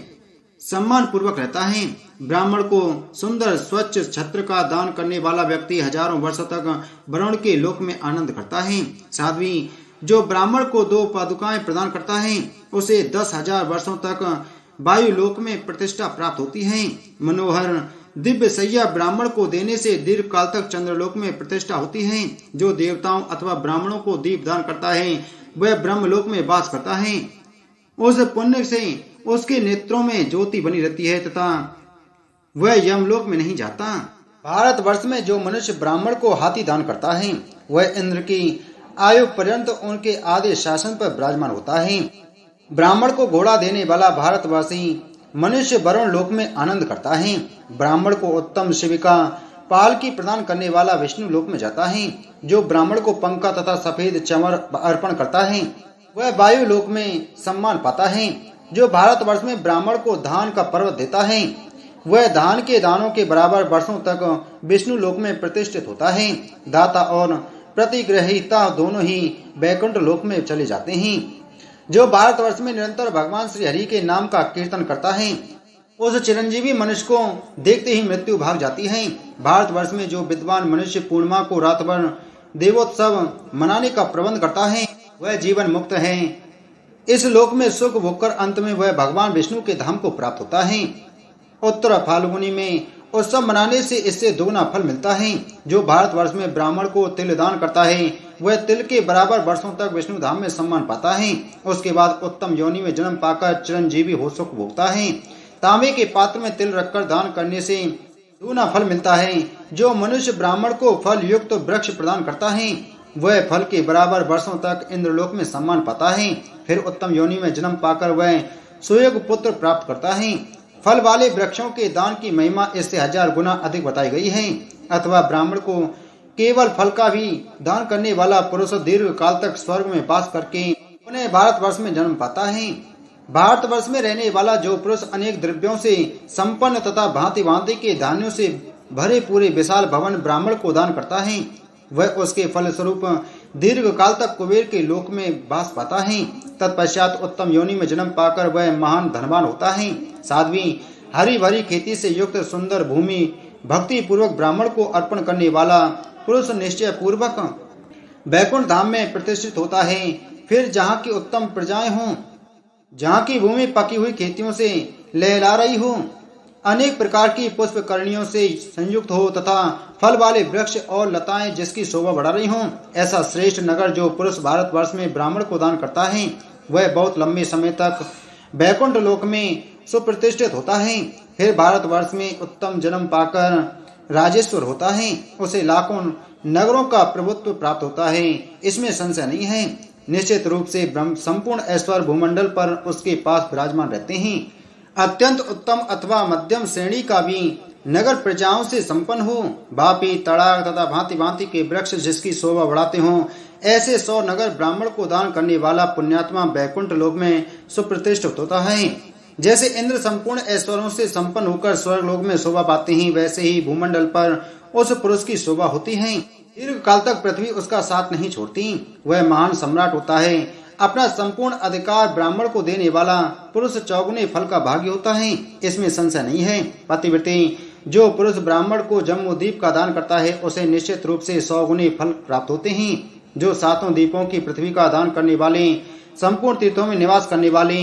सम्मान पूर्वक रहता है। ब्राह्मण को सुंदर स्वच्छ छत्र का दान करने वाला व्यक्ति हजारों वर्षों तक वरुण के लोक में आनंद करता है। साध्वी, जो ब्राह्मण को 2 पादुकाएं प्रदान करता है उसे 10,000 वर्षों तक वायु लोक में प्रतिष्ठा प्राप्त होती है। मनोहर दिव्य सैया ब्राह्मण को देने से दीर्घ काल तक चंद्रलोक में प्रतिष्ठा होती है। जो देवताओं अथवा ब्राह्मणों को दीप दान करता है वह ब्रह्मलोक में वास करता है। उस पुण्य से उसके नेत्रों में ज्योति बनी रहती है तथा वह यमलोक में नहीं जाता। भारतवर्ष में जो मनुष्य ब्राह्मण को हाथी दान करता है वह इंद्र की आयु पर्यंत उनके आदेश शासन पर विराजमान होता है। ब्राह्मण को घोड़ा देने वाला भारतवासी मनुष्य वरुण लोक में आनंद करता है। ब्राह्मण को उत्तम शिविका पालकी प्रदान करने वाला विष्णु लोक में जाता है। जो ब्राह्मण को पंखा तथा सफेद चमर अर्पण करता है वह वायु लोक में सम्मान पाता है। जो भारतवर्ष में ब्राह्मण को धान का पर्वत देता है वह धान के दानों के बराबर वर्षों तक विष्णु लोक में प्रतिष्ठित होता है। दाता और प्रतिग्रहिता दोनों ही वैकुंठ लोक में चले जाते हैं। जो भारतवर्ष में निरंतर भगवान श्री हरि के नाम का कीर्तन करता है उस चिरंजीवी मनुष्य को देखते ही मृत्यु भाग जाती है। भारतवर्ष में जो विद्वान मनुष्य पूर्णिमा को रात भर देवोत्सव मनाने का प्रबंध करता है वह जीवन मुक्त है। इस लोक में सुख भोगकर अंत में वह भगवान विष्णु के धाम को प्राप्त होता है। उत्तर फाल्गुनी में उत्सव मनाने से इससे दोगुना फल मिलता है। जो भारतवर्ष में ब्राह्मण को तिल दान करता है वह तिल के बराबर वर्षों तक विष्णु धाम में सम्मान पाता है। उसके बाद उत्तम योनि में जन्म पाकर चिरंजीवी हो सुख भोगता है। तांबे के पात्र में तिल रखकर दान करने से दोगुना फल मिलता है। जो मनुष्य ब्राह्मण को फल युक्त वृक्ष प्रदान करता है वह फल के बराबर वर्षों तक इंद्रलोक में सम्मान पाता है। फिर उत्तम योनि में जन्म पाकर वह सुयोग पुत्र प्राप्त करता है। फल वाले वृक्षों के दान की महिमा इससे 1000 गुना अधिक बताई गई है। अथवा ब्राह्मण को केवल फल का भी दान करने वाला पुरुष दीर्घ काल तक स्वर्ग में वास करके उन्हें भारतवर्ष में जन्म पाता है। भारतवर्ष में रहने वाला जो पुरुष अनेक द्रव्यों से संपन्न तथा भांति भांति के धान्यों से भरे पूरे विशाल भवन ब्राह्मण को दान करता है वह उसके फल स्वरूप दीर्घ काल तक कुबेर के लोक में वास पाता है। तत्पश्चात उत्तम योनि में जन्म पाकर वह महान धनवान होता है। साध्वी, हरी भरी खेती से युक्त सुंदर भूमि भक्ति पूर्वक ब्राह्मण को अर्पण करने वाला पुरुष निश्चय पूर्वक वैकुंठ धाम में प्रतिष्ठित होता है। फिर जहाँ की उत्तम प्रजाएं हों, जहाँ की भूमि पकी हुई खेतियों से लहला रही हो, अनेक प्रकार की पुष्पकर्णियों से संयुक्त हो तथा फल वाले वृक्ष और लताएं जिसकी शोभा बढ़ा रही हों, ऐसा श्रेष्ठ नगर जो पुरुष भारतवर्ष में ब्राह्मण को दान करता है वह बहुत लंबे समय तक वैकुंठ लोक में सुप्रतिष्ठित होता है। फिर भारतवर्ष में उत्तम जन्म पाकर राजेश्वर होता है। उसे लाखों नगरों का प्रभुत्व प्राप्त होता है, इसमें संशय नहीं है। निश्चित रूप से ब्रह्म संपूर्ण ऐश्वर्य भूमंडल पर उसके पास विराजमान रहते हैं। अत्यंत उत्तम अथवा मध्यम श्रेणी का भी नगर प्रजाओं से संपन्न हो, बापी तड़ाग तथा भांति भांति के वृक्ष जिसकी शोभा बढ़ाते हों, ऐसे 100 नगर ब्राह्मण को दान करने वाला पुण्यात्मा वैकुंठ लोक में सुप्रतिष्ठित होता है। जैसे इंद्र संपूर्ण ऐश्वर्यों से संपन्न होकर स्वर्ग लोक में शोभा पाते हैं वैसे ही भूमंडल पर उस पुरुष की शोभा होती है। दीर्घ काल तक पृथ्वी उसका साथ नहीं छोड़ती। वह महान सम्राट होता है। अपना संपूर्ण अधिकार ब्राह्मण को देने वाला पुरुष चौगुने फल का भागी होता है, इसमें संशय नहीं है। पतिव्रते जो पुरुष ब्राह्मण को जम्बूद्वीप का दान करता है उसे निश्चित रूप से 100 गुने फल प्राप्त होते हैं। जो 7 द्वीपों की पृथ्वी का दान करने वाले, संपूर्ण तीर्थों में निवास करने वाले,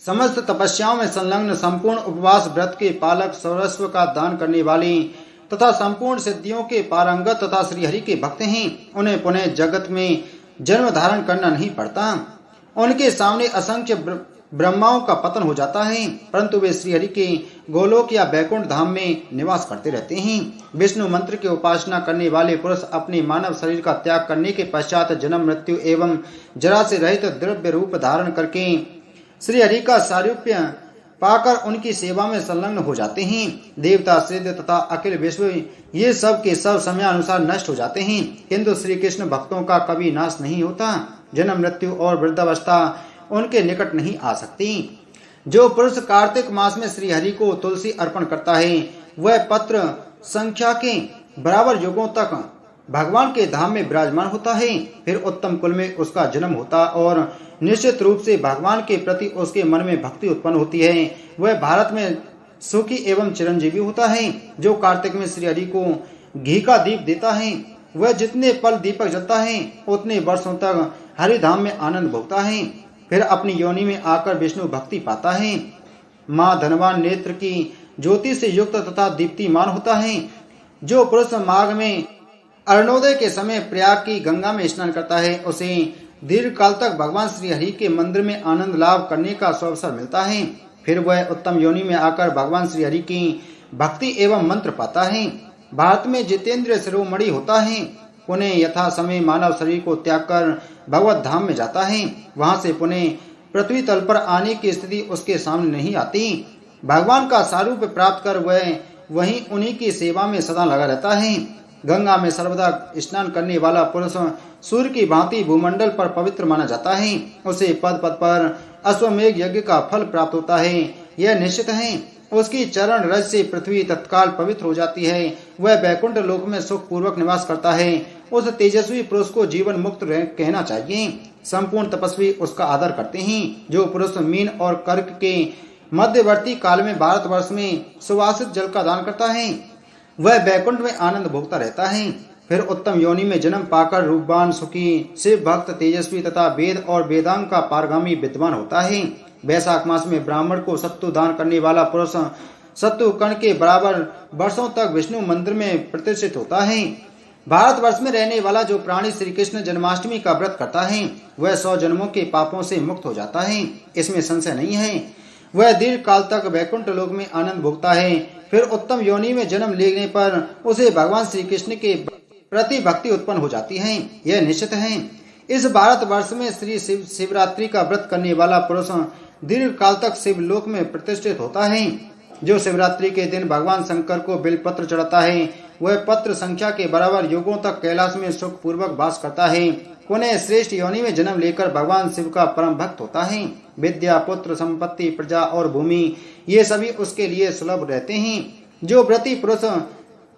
समस्त तपस्याओं में संलग्न, संपूर्ण उपवास व्रत के पालक, सर्वस्व का दान करने वाले तथा संपूर्ण सिद्धियों के पारंगत तथा श्रीहरि के भक्त हैं, उन्हें पुनः जगत में जन्म धारण करना नहीं पड़ता। उनके सामने असंख्य ब्रह्माओं का पतन हो जाता है, परंतु वे श्रीहरि के गोलोक या बैकुंठ धाम में निवास करते रहते हैं। विष्णु मंत्र की उपासना करने वाले पुरुष अपने मानव शरीर का त्याग करने के पश्चात जन्म, मृत्यु एवं जरा से रहित द्रव्य रूप धारण करके श्रीहरि का सारूप्य पाकर उनकी सेवा में संलग्न हो जाते हैं। देवता, सिद्ध तथा अखिल विश्व ये सब के सब समयानुसार नष्ट हो जाते हैं, किंतु श्री कृष्ण भक्तों का कभी नाश नहीं होता। जन्म, मृत्यु और वृद्धावस्था उनके निकट नहीं आ सकती। जो पुरुष कार्तिक मास में श्री हरि को तुलसी अर्पण करता है वह पत्र संख्या के बराबर युगों तक भगवान के धाम में विराजमान होता है। फिर उत्तम कुल में उसका जन्म होता और निश्चित रूप से भगवान के प्रति उसके मन में भक्ति उत्पन्न होती है। वह भारत में सुखी एवं चिरंजीवी होता है। जो कार्तिक में श्री हरि को घी का दीप देता है वह जितने पल दीपक जलता है उतने वर्षों तक हरिधाम में आनंद भोगता है। फिर अपनी योनि में आकर विष्णु भक्ति पाता है। माँ धनवान नेत्र की ज्योति से युक्त तथा दीप्तिमान होता है। जो पुरुष माघ में अरुणोदय के समय प्रयाग की गंगा में स्नान करता है उसे दीर्घ काल तक भगवान श्री हरि के मंदिर में आनंद लाभ करने का अवसर मिलता है। फिर वह उत्तम योनि में आकर भगवान श्री हरि की भक्ति एवं मंत्र पाता है। भारत में जितेंद्र शिरोमणि होता है, पुनः यथा समय मानव शरीर को त्याग कर भगवत धाम में जाता है। वहां से पुनः पृथ्वी तल पर आने की स्थिति उसके सामने नहीं आती। भगवान का सारूप प्राप्त कर वह वहीं उन्हीं की सेवा में सदा लगा रहता है। गंगा में सर्वदा स्नान करने वाला पुरुष सूर्य की भांति भूमंडल पर पवित्र माना जाता है। उसे पद पद पर अश्वमेघ यज्ञ का फल प्राप्त होता है, यह निश्चित है। उसकी चरण रज से पृथ्वी तत्काल पवित्र हो जाती है। वह बैकुंठ लोक में सुख पूर्वक निवास करता है। उस तेजस्वी पुरुष को जीवन मुक्त कहना चाहिए। संपूर्ण तपस्वी उसका आदर करते हैं। जो पुरुष मीन और कर्क के मध्यवर्ती काल में भारतवर्ष में सुवासित जल का दान करता है वह बैकुंठ में आनंद भोगता रहता है। फिर उत्तम योनि में जन्म पाकर रूपवान, सुखी, शिव भक्त, तेजस्वी तथा वेद और वेदांग का पारगामी विद्वान होता है। वैशाख मास में ब्राह्मण को सत्तु दान करने वाला पुरुष सत्तु कण के बराबर वर्षों तक विष्णु मंदिर में प्रतिष्ठित होता है। भारतवर्ष में रहने वाला जो प्राणी श्री कृष्ण जन्माष्टमी का व्रत करता है वह 100 जन्मों के पापों से मुक्त हो जाता है, इसमें संशय नहीं है। वह दीर्घ काल तक वैकुंठ लोक में आनंद भोगता है। फिर उत्तम योनि में जन्म लेने पर उसे भगवान श्री कृष्ण के प्रति भक्ति उत्पन्न हो जाती है, यह निश्चित है। इस भारतवर्ष में श्री शिवरात्रि का व्रत करने वाला पुरुष दीर्घ काल तक शिवलोक में प्रतिष्ठित होता है। जो शिवरात्रि के दिन भगवान शंकर को बेलपत्र चढ़ाता है वह पत्र संख्या के बराबर युगों तक कैलाश में सुख पूर्वक वास करता है। पुनः श्रेष्ठ योनि में जन्म लेकर भगवान शिव का परम भक्त होता है। विद्या, पुत्र, संपत्ति, प्रजा और भूमि ये सभी उसके लिए सुलभ रहते हैं। जो व्रती पुरुष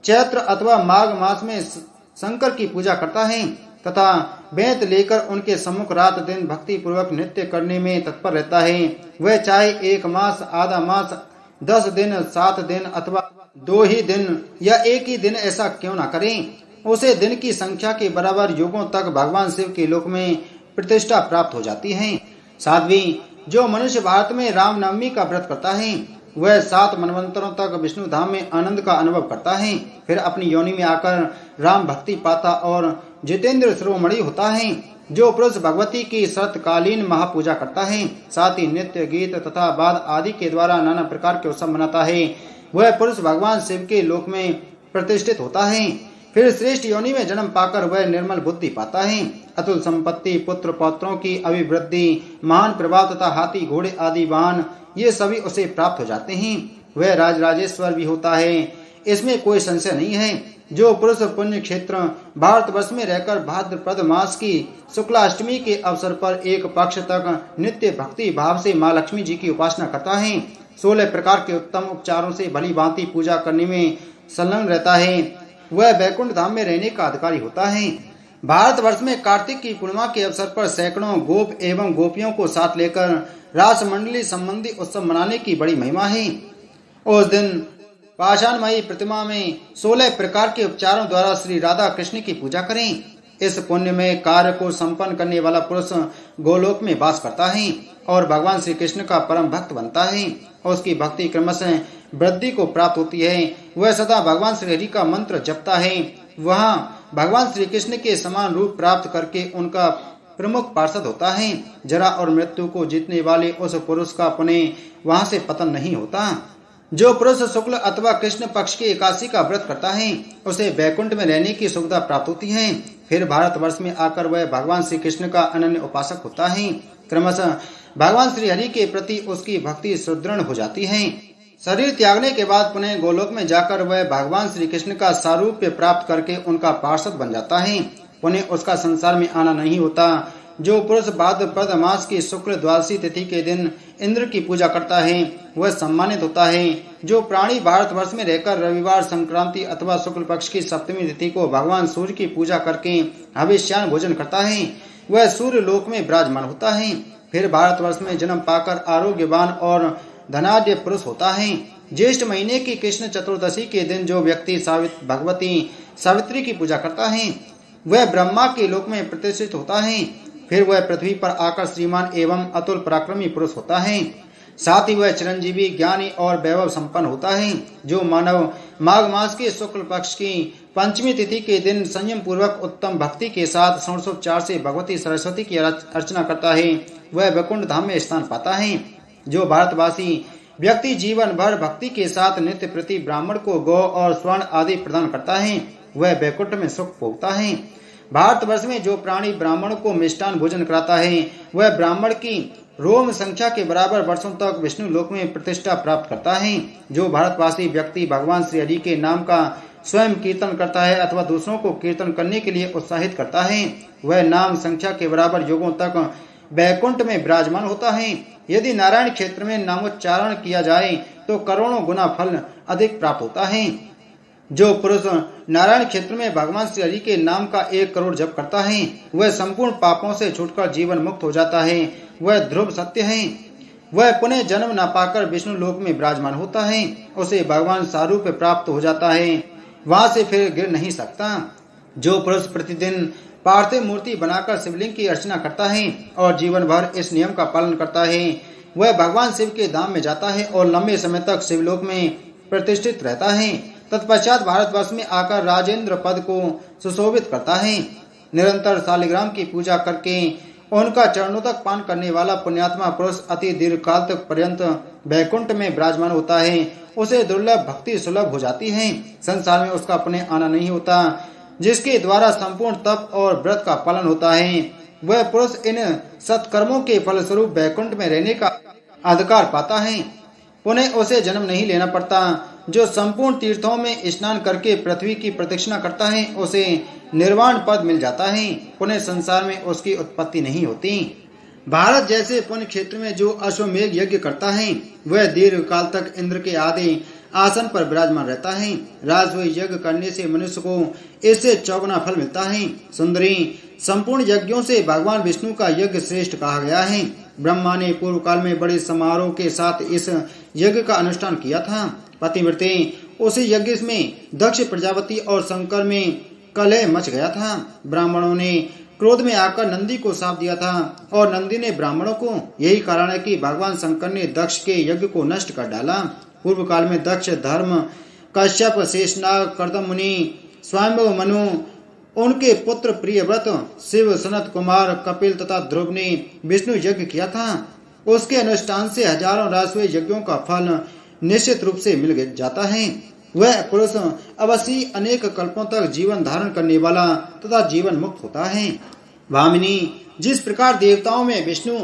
चैत्र अथवा माघ मास में शंकर की पूजा करता है तथा बेंत लेकर उनके सम्मुख रात दिन भक्ति पूर्वक नृत्य करने में तत्पर रहता है वह चाहे 1 मास, आधा मास, 10 दिन, 7 दिन अथवा 2 ही दिन या 1 ही दिन ऐसा क्यों न करें, उसे दिन की संख्या के बराबर युगों तक भगवान शिव के लोक में प्रतिष्ठा प्राप्त हो जाती है। साध्वी, जो मनुष्य भारत में रामनवमी का व्रत करता है वह 7 मनवंतरों तक विष्णु धाम में आनंद का अनुभव करता है। फिर अपनी योनि में आकर राम भक्ति पाता और जितेंद्र शिरोमणि होता है। जो पुरुष भगवती की शरतकालीन महापूजा करता है, साथ ही नृत्य, गीत तथा वाद आदि के द्वारा नाना प्रकार के उत्सव मनाता है वह पुरुष भगवान शिव के लोक में प्रतिष्ठित होता है। फिर श्रेष्ठ योनि में जन्म पाकर वह निर्मल बुद्धि पाता है। अतुल संपत्ति, पुत्र पौत्रों की अभिवृद्धि, महान प्रभाव तथा हाथी घोड़े आदि वाहन ये सभी उसे प्राप्त हो जाते हैं। वह राजराजेश्वर भी होता है, इसमें कोई संशय नहीं है। जो पुरुष पुण्य क्षेत्र भारतवर्ष में रहकर भाद्रपद मास की शुक्लाष्टमी के अवसर पर 1 पक्ष तक नित्य भक्ति भाव से माँ लक्ष्मी जी की उपासना करता है, 16 प्रकार के उत्तम उपचारों से भली भांति पूजा करने में संलग्न रहता है वह वैकुंठ धाम में रहने का अधिकारी होता है। भारतवर्ष में कार्तिक की पूर्णिमा के अवसर पर सैकड़ों गोप एवं गोपियों को साथ लेकर रासमंडली संबंधी उत्सव मनाने की बड़ी महिमा है। उस दिन पाषाणमयी प्रतिमा में 16 प्रकार के उपचारों द्वारा श्री राधा कृष्ण की पूजा करें। इस पुण्य में कार्य को संपन्न करने वाला पुरुष गोलोक में वास करता है और भगवान श्री कृष्ण का परम भक्त बनता है और उसकी भक्ति क्रमशः वृद्धि को प्राप्त होती है। वह सदा भगवान श्री हरि का मंत्र जपता है। वहाँ भगवान श्री कृष्ण के समान रूप प्राप्त करके उनका प्रमुख पार्षद होता है। जरा और मृत्यु को जीतने वाले उस पुरुष का पुनः वहां से पतन नहीं होता। जो पुरुष शुक्ल अथवा कृष्ण पक्ष की एकादशी का व्रत करता है उसे वैकुंठ में रहने की सुविधा प्राप्त होती है। फिर भारतवर्ष में आकर वह भगवान श्री कृष्ण का अनन्य उपासक होता है। क्रमशः भगवान श्री हरि के प्रति उसकी भक्ति सुदृढ़ हो जाती है। शरीर त्यागने के बाद पुनः गोलोक में जाकर वह भगवान श्री कृष्ण का सारूप्य प्राप्त करके उनका पार्षद बन जाता है। पुनः उसका संसार में आना नहीं होता। जो पुरुष भाद्रपद मास की शुक्ल द्वादशी तिथि के दिन इंद्र की पूजा करता है वह सम्मानित होता है। जो प्राणी भारतवर्ष में रहकर रविवार, संक्रांति अथवा शुक्ल पक्ष की सप्तमी तिथि को भगवान सूर्य की पूजा करके हविष्यान्न भोजन करता है वह सूर्य लोक में विराजमान होता है। फिर भारतवर्ष में जन्म पाकर आरोग्यवान और धनाढ्य पुरुष होता है। ज्येष्ठ महीने की कृष्ण चतुर्दशी के दिन जो व्यक्ति भगवती सावित्री की पूजा करता है वह ब्रह्मा के लोक में प्रतिष्ठित होता है। फिर वह पृथ्वी पर आकर श्रीमान एवं अतुल पराक्रमी पुरुष होता है। साथ ही वह चिरंजीवी, ज्ञानी और वैभव संपन्न होता है। जो मानव माघ मास के शुक्ल पक्ष की पंचमी तिथि के दिन संयम पूर्वक उत्तम भक्ति के साथ षोडशोपचार से भगवती सरस्वती की अर्चना करता है वह वैकुंठ धाम में स्थान पाता है। जो भारतवासी व्यक्ति जीवन भर भक्ति के साथ नित्य प्रति ब्राह्मण को गौ और स्वर्ण आदि प्रदान करता है वह वैकुंठ में सुख भोगता है। भारतवर्ष में जो प्राणी ब्राह्मण को मिष्टान भोजन कराता है वह ब्राह्मण की रोम संख्या के बराबर वर्षों तक विष्णु लोक में प्रतिष्ठा प्राप्त करता है। जो भारतवासी व्यक्ति भगवान श्री हरि के नाम का स्वयं कीर्तन करता है अथवा दूसरों को कीर्तन करने के लिए उत्साहित करता है वह नाम संख्या के बराबर युगों तक वैकुंठ में विराजमान होता है। यदि नारायण क्षेत्र में नामोच्चारण किया जाए तो करोड़ों गुना फल अधिक प्राप्त होता है। जो पुरुष नारायण क्षेत्र में भगवान श्री हरि के नाम का 1 करोड़ जप करता है वह संपूर्ण पापों से छूटकर जीवन मुक्त हो जाता है वह ध्रुव सत्य है। वह पुनः जन्म न पाकर विष्णु लोक में विराजमान होता है। उसे भगवान सारूप्य प्राप्त हो जाता है वहां से फिर गिर नहीं सकता। जो पुरुष प्रतिदिन पार्थिव मूर्ति बनाकर शिवलिंग की अर्चना करता है और जीवन भर इस नियम का पालन करता है वह भगवान शिव के धाम में जाता है और लंबे समय तक शिवलोक में प्रतिष्ठित रहता है। तत्पश्चात भारतवर्ष में आकर राजेंद्र पद को सुशोभित करता है। निरंतर शालिग्राम की पूजा करके उनका चरणों तक पान करने वाला पुण्यात्मा पुरुष अति दीर्घ काल तक पर्यंत वैकुंठ में विराजमान होता है। उसे दुर्लभ भक्ति सुलभ हो जाती है। संसार में उसका पुनः आना नहीं होता। जिसके द्वारा संपूर्ण तप और व्रत का पालन होता है वह पुरुष इन सत्कर्मों के फलस्वरूप वैकुंठ में रहने का अधिकार पाता है। पुनः उसे जन्म नहीं लेना पड़ता। जो संपूर्ण तीर्थों में स्नान करके पृथ्वी की प्रदक्षिणा करता है उसे निर्वाण पद मिल जाता है। पुनः संसार में उसकी उत्पत्ति नहीं होती। भारत जैसे पुण्य क्षेत्र में जो अश्वमेघ यज्ञ करता है वह दीर्घ काल तक इंद्र के आदि आसन पर विराजमान रहता है। राजस्व यज्ञ करने से मनुष्य को इससे चौगुना फल मिलता है। सुंदरी, संपूर्ण यज्ञों से भगवान विष्णु का यज्ञ श्रेष्ठ कहा गया है। ब्रह्मा ने पूर्व काल में बड़े समारोह के साथ इस यज्ञ का अनुष्ठान किया था। पतिव्रते उस यज्ञ में दक्ष प्रजापति और शंकर में कलह मच गया था। ब्राह्मणों ने क्रोध में आकर नंदी को शाप दिया था और नंदी ने ब्राह्मणों को। यही कारण है कि भगवान शंकर ने दक्ष के यज्ञ को नष्ट कर डाला। पूर्व काल में दक्ष, धर्म, कश्यप, शेषनाग, कर्दम मुनि, स्वयंभु मनु, उनके पुत्र प्रियव्रत, शिव, सनत कुमार, कपिल तथा ध्रुव ने विष्णु यज्ञ किया था। उसके अनुष्ठान से हजारों राजस्व यज्ञों का फल निश्चित रूप से मिल जाता है। वह पुरुष अवश्य अनेक कल्पों तक जीवन धारण करने वाला तथा जीवन मुक्त होता है। भामिनी, जिस प्रकार देवताओं में विष्णु,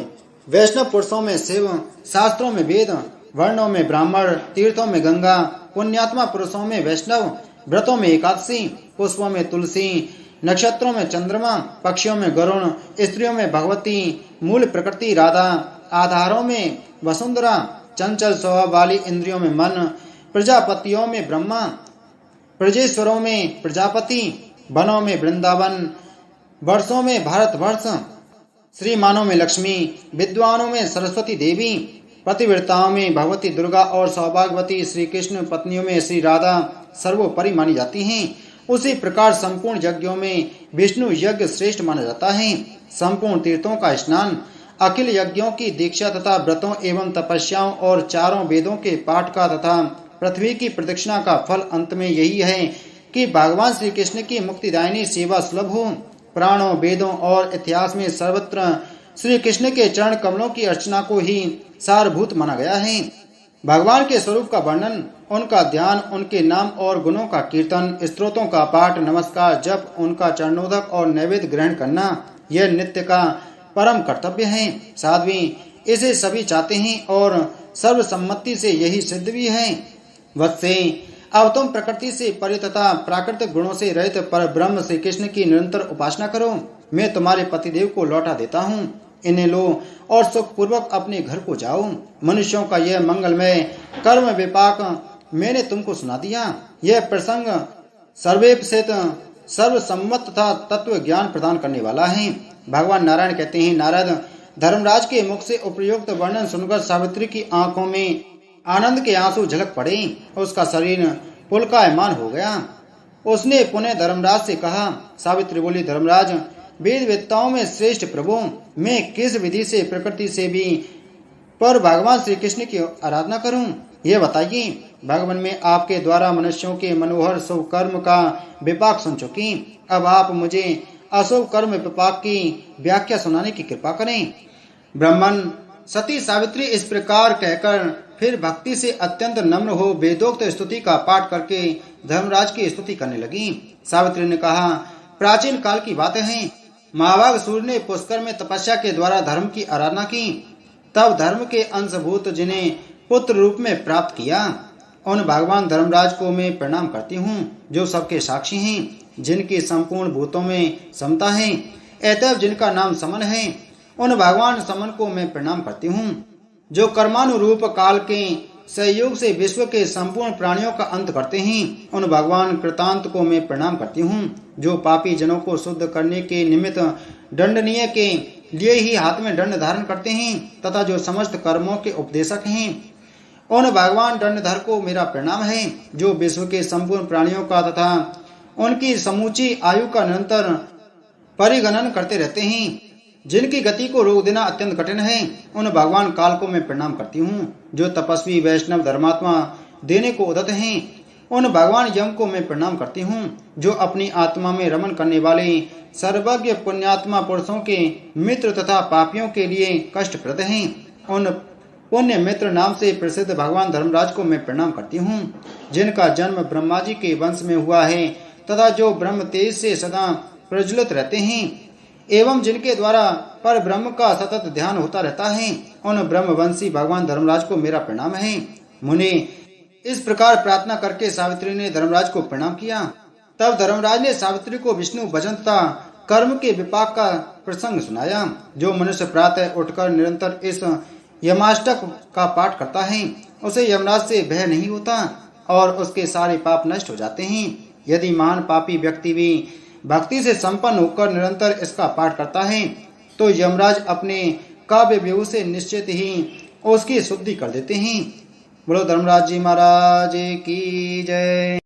वैष्णव पुरुषों में शिव, शास्त्रों में वेद, वर्णों में ब्राह्मण, तीर्थों में गंगा, पुण्यात्मा पुरुषों में वैष्णव, व्रतों में एकादशी, पुष्पों में तुलसी, नक्षत्रों में चंद्रमा, पक्षियों में गरुण, स्त्रियों में भगवती, मूल प्रकृति राधा, आधारों में वसुंधरा, चंचल स्वभाव वाली इंद्रियों में मन, प्रजापतियों में ब्रह्मा, प्रजेश्वरों में प्रजापति, वनों में वृंदावन, वर्षों में भारतवर्ष, श्रीमानों में लक्ष्मी, विद्वानों में सरस्वती देवी, पतिव्रताओं में भगवती दुर्गा और सौभाग्यवती श्री कृष्ण पत्नियों में श्री राधा सर्वोपरि मानी जाती हैं। उसी प्रकार संपूर्ण यज्ञों में विष्णु यज्ञ श्रेष्ठ माना जाता है। संपूर्ण तीर्थों का स्नान, अखिल यज्ञों की दीक्षा तथा व्रतों एवं तपस्याओं और चारों वेदों के पाठ का तथा पृथ्वी की प्रदक्षिणा का फल अंत में यही है कि भगवान श्री कृष्ण की मुक्तिदायिनी सेवा सुलभ हो। प्राणों, वेदों और इतिहास में सर्वत्र श्री कृष्ण के चरण कमलों की अर्चना को ही सारभूत माना गया है। भगवान के स्वरूप का वर्णन, उनका ध्यान, उनके नाम और गुणों का कीर्तन, स्तोत्रों का पाठ, नमस्कार, जप, उनका चरणोदक और नैवेद्य ग्रहण करना, यह नित्य का परम कर्तव्य है। साध्वी इसे सभी चाहते हैं और सर्वसम्मति से यही सिद्ध भी है। वत्से, अब तुम प्रकृति से परे तथा प्राकृतिक गुणों से रहित पर ब्रह्म श्री कृष्ण की निरंतर उपासना करो। मैं तुम्हारे पतिदेव को लौटा देता हूँ, इन्हें लो और सुखपूर्वक अपने घर को जाओ। मनुष्यों का यह मंगलमय कर्म विपाक मैंने तुमको सुना दिया। यह प्रसंग सर्वेपसित, सर्वसम्मत तथा तत्व ज्ञान प्रदान करने वाला है। भगवान नारायण कहते हैं, नारद, धर्मराज के मुख से उपयुक्त वर्णन सुनकर सावित्री की आंखों में आनंद के आंसू झलक पड़े। उसका शरीर पुलकायमान हो गया। उसने पुनः धर्मराज से कहा। सावित्री बोली, धर्मराज, वेद वेत्ताओं में श्रेष्ठ प्रभु, मैं किस विधि से प्रकृति से भी पर भगवान श्री कृष्ण की आराधना करूं, यह बताइए। भगवान में आपके द्वारा मनुष्यों के मनोहर शुभ कर्म का विपाक सुन चुकी। अब आप मुझे अशुभ कर्म विपाक की व्याख्या सुनाने की कृपा करें। ब्राह्मण सती सावित्री इस प्रकार कहकर फिर भक्ति से अत्यंत नम्र हो वेदोक्त स्तुति का पाठ करके धर्मराज की स्तुति करने लगी। सावित्री ने कहा, प्राचीन काल की बातें हैं। महाभाग सूर्य ने पुष्कर में तपस्या के द्वारा धर्म की आराधना की। तब धर्म के अंशभूत जिन्हें पुत्र रूप में प्राप्त किया, उन भगवान धर्मराज को मैं प्रणाम करती हूँ, जो सबके साक्षी हैं, जिनकी संपूर्ण भूतों में समता है, अतएव जिनका नाम समन है। उन भगवान समन को मैं प्रणाम करती हूँ, जो कर्मानुरूप काल के सहयोग से विश्व के संपूर्ण प्राणियों का अंत करते हैं। उन भगवान कृतांत को मैं प्रणाम करती हूँ, जो पापी जनों को शुद्ध करने के निमित्त दंडनीय के लिए ही हाथ में दंड धारण करते हैं तथा जो समस्त कर्मों के उपदेशक हैं। उन भगवान दंडधर को मेरा प्रणाम है, जो विश्व के संपूर्ण प्राणियों का तथा उनकी समूची आयु का निरंतर परिगणन करते रहते हैं, जिनकी गति को रोक देना अत्यंत कठिन है। उन भगवान काल को मैं प्रणाम करती हूँ, जो तपस्वी वैष्णव धर्मात्मा देने को उदत हैं। उन भगवान यम को मैं प्रणाम करती हूँ, जो अपनी आत्मा में रमन करने वाले सर्वज्ञ पुण्यात्मा पुरुषों के मित्र तथा पापियों के लिए कष्टप्रद हैं। उन पुण्य मित्र नाम से प्रसिद्ध भगवान धर्मराज को मैं प्रणाम करती हूँ, जिनका जन्म ब्रह्मा जी के वंश में हुआ है तथा जो ब्रह्म तेज से सदा प्रज्वलित रहते हैं एवं जिनके द्वारा पर ब्रह्म का सतत ध्यान होता रहता है। उन ब्रह्मवंशी भगवान धर्मराज को मेरा प्रणाम है। मुनि इस प्रकार प्रार्थना करके सावित्री ने धर्मराज को प्रणाम किया। तब धर्मराज ने सावित्री को विष्णु भजन तथा कर्म के विपाक का प्रसंग सुनाया। जो मनुष्य प्रातः उठकर निरंतर इस यमाष्टक का पाठ करता है, उसे यमराज से भय नहीं होता और उसके सारे पाप नष्ट हो जाते हैं। यदि महान पापी व्यक्ति भी भक्ति से संपन्न होकर निरंतर इसका पाठ करता है, तो यमराज अपने काव्य व्यू से निश्चित ही उसकी शुद्धि कर देते हैं। बोलो धर्मराज जी महाराज की जय।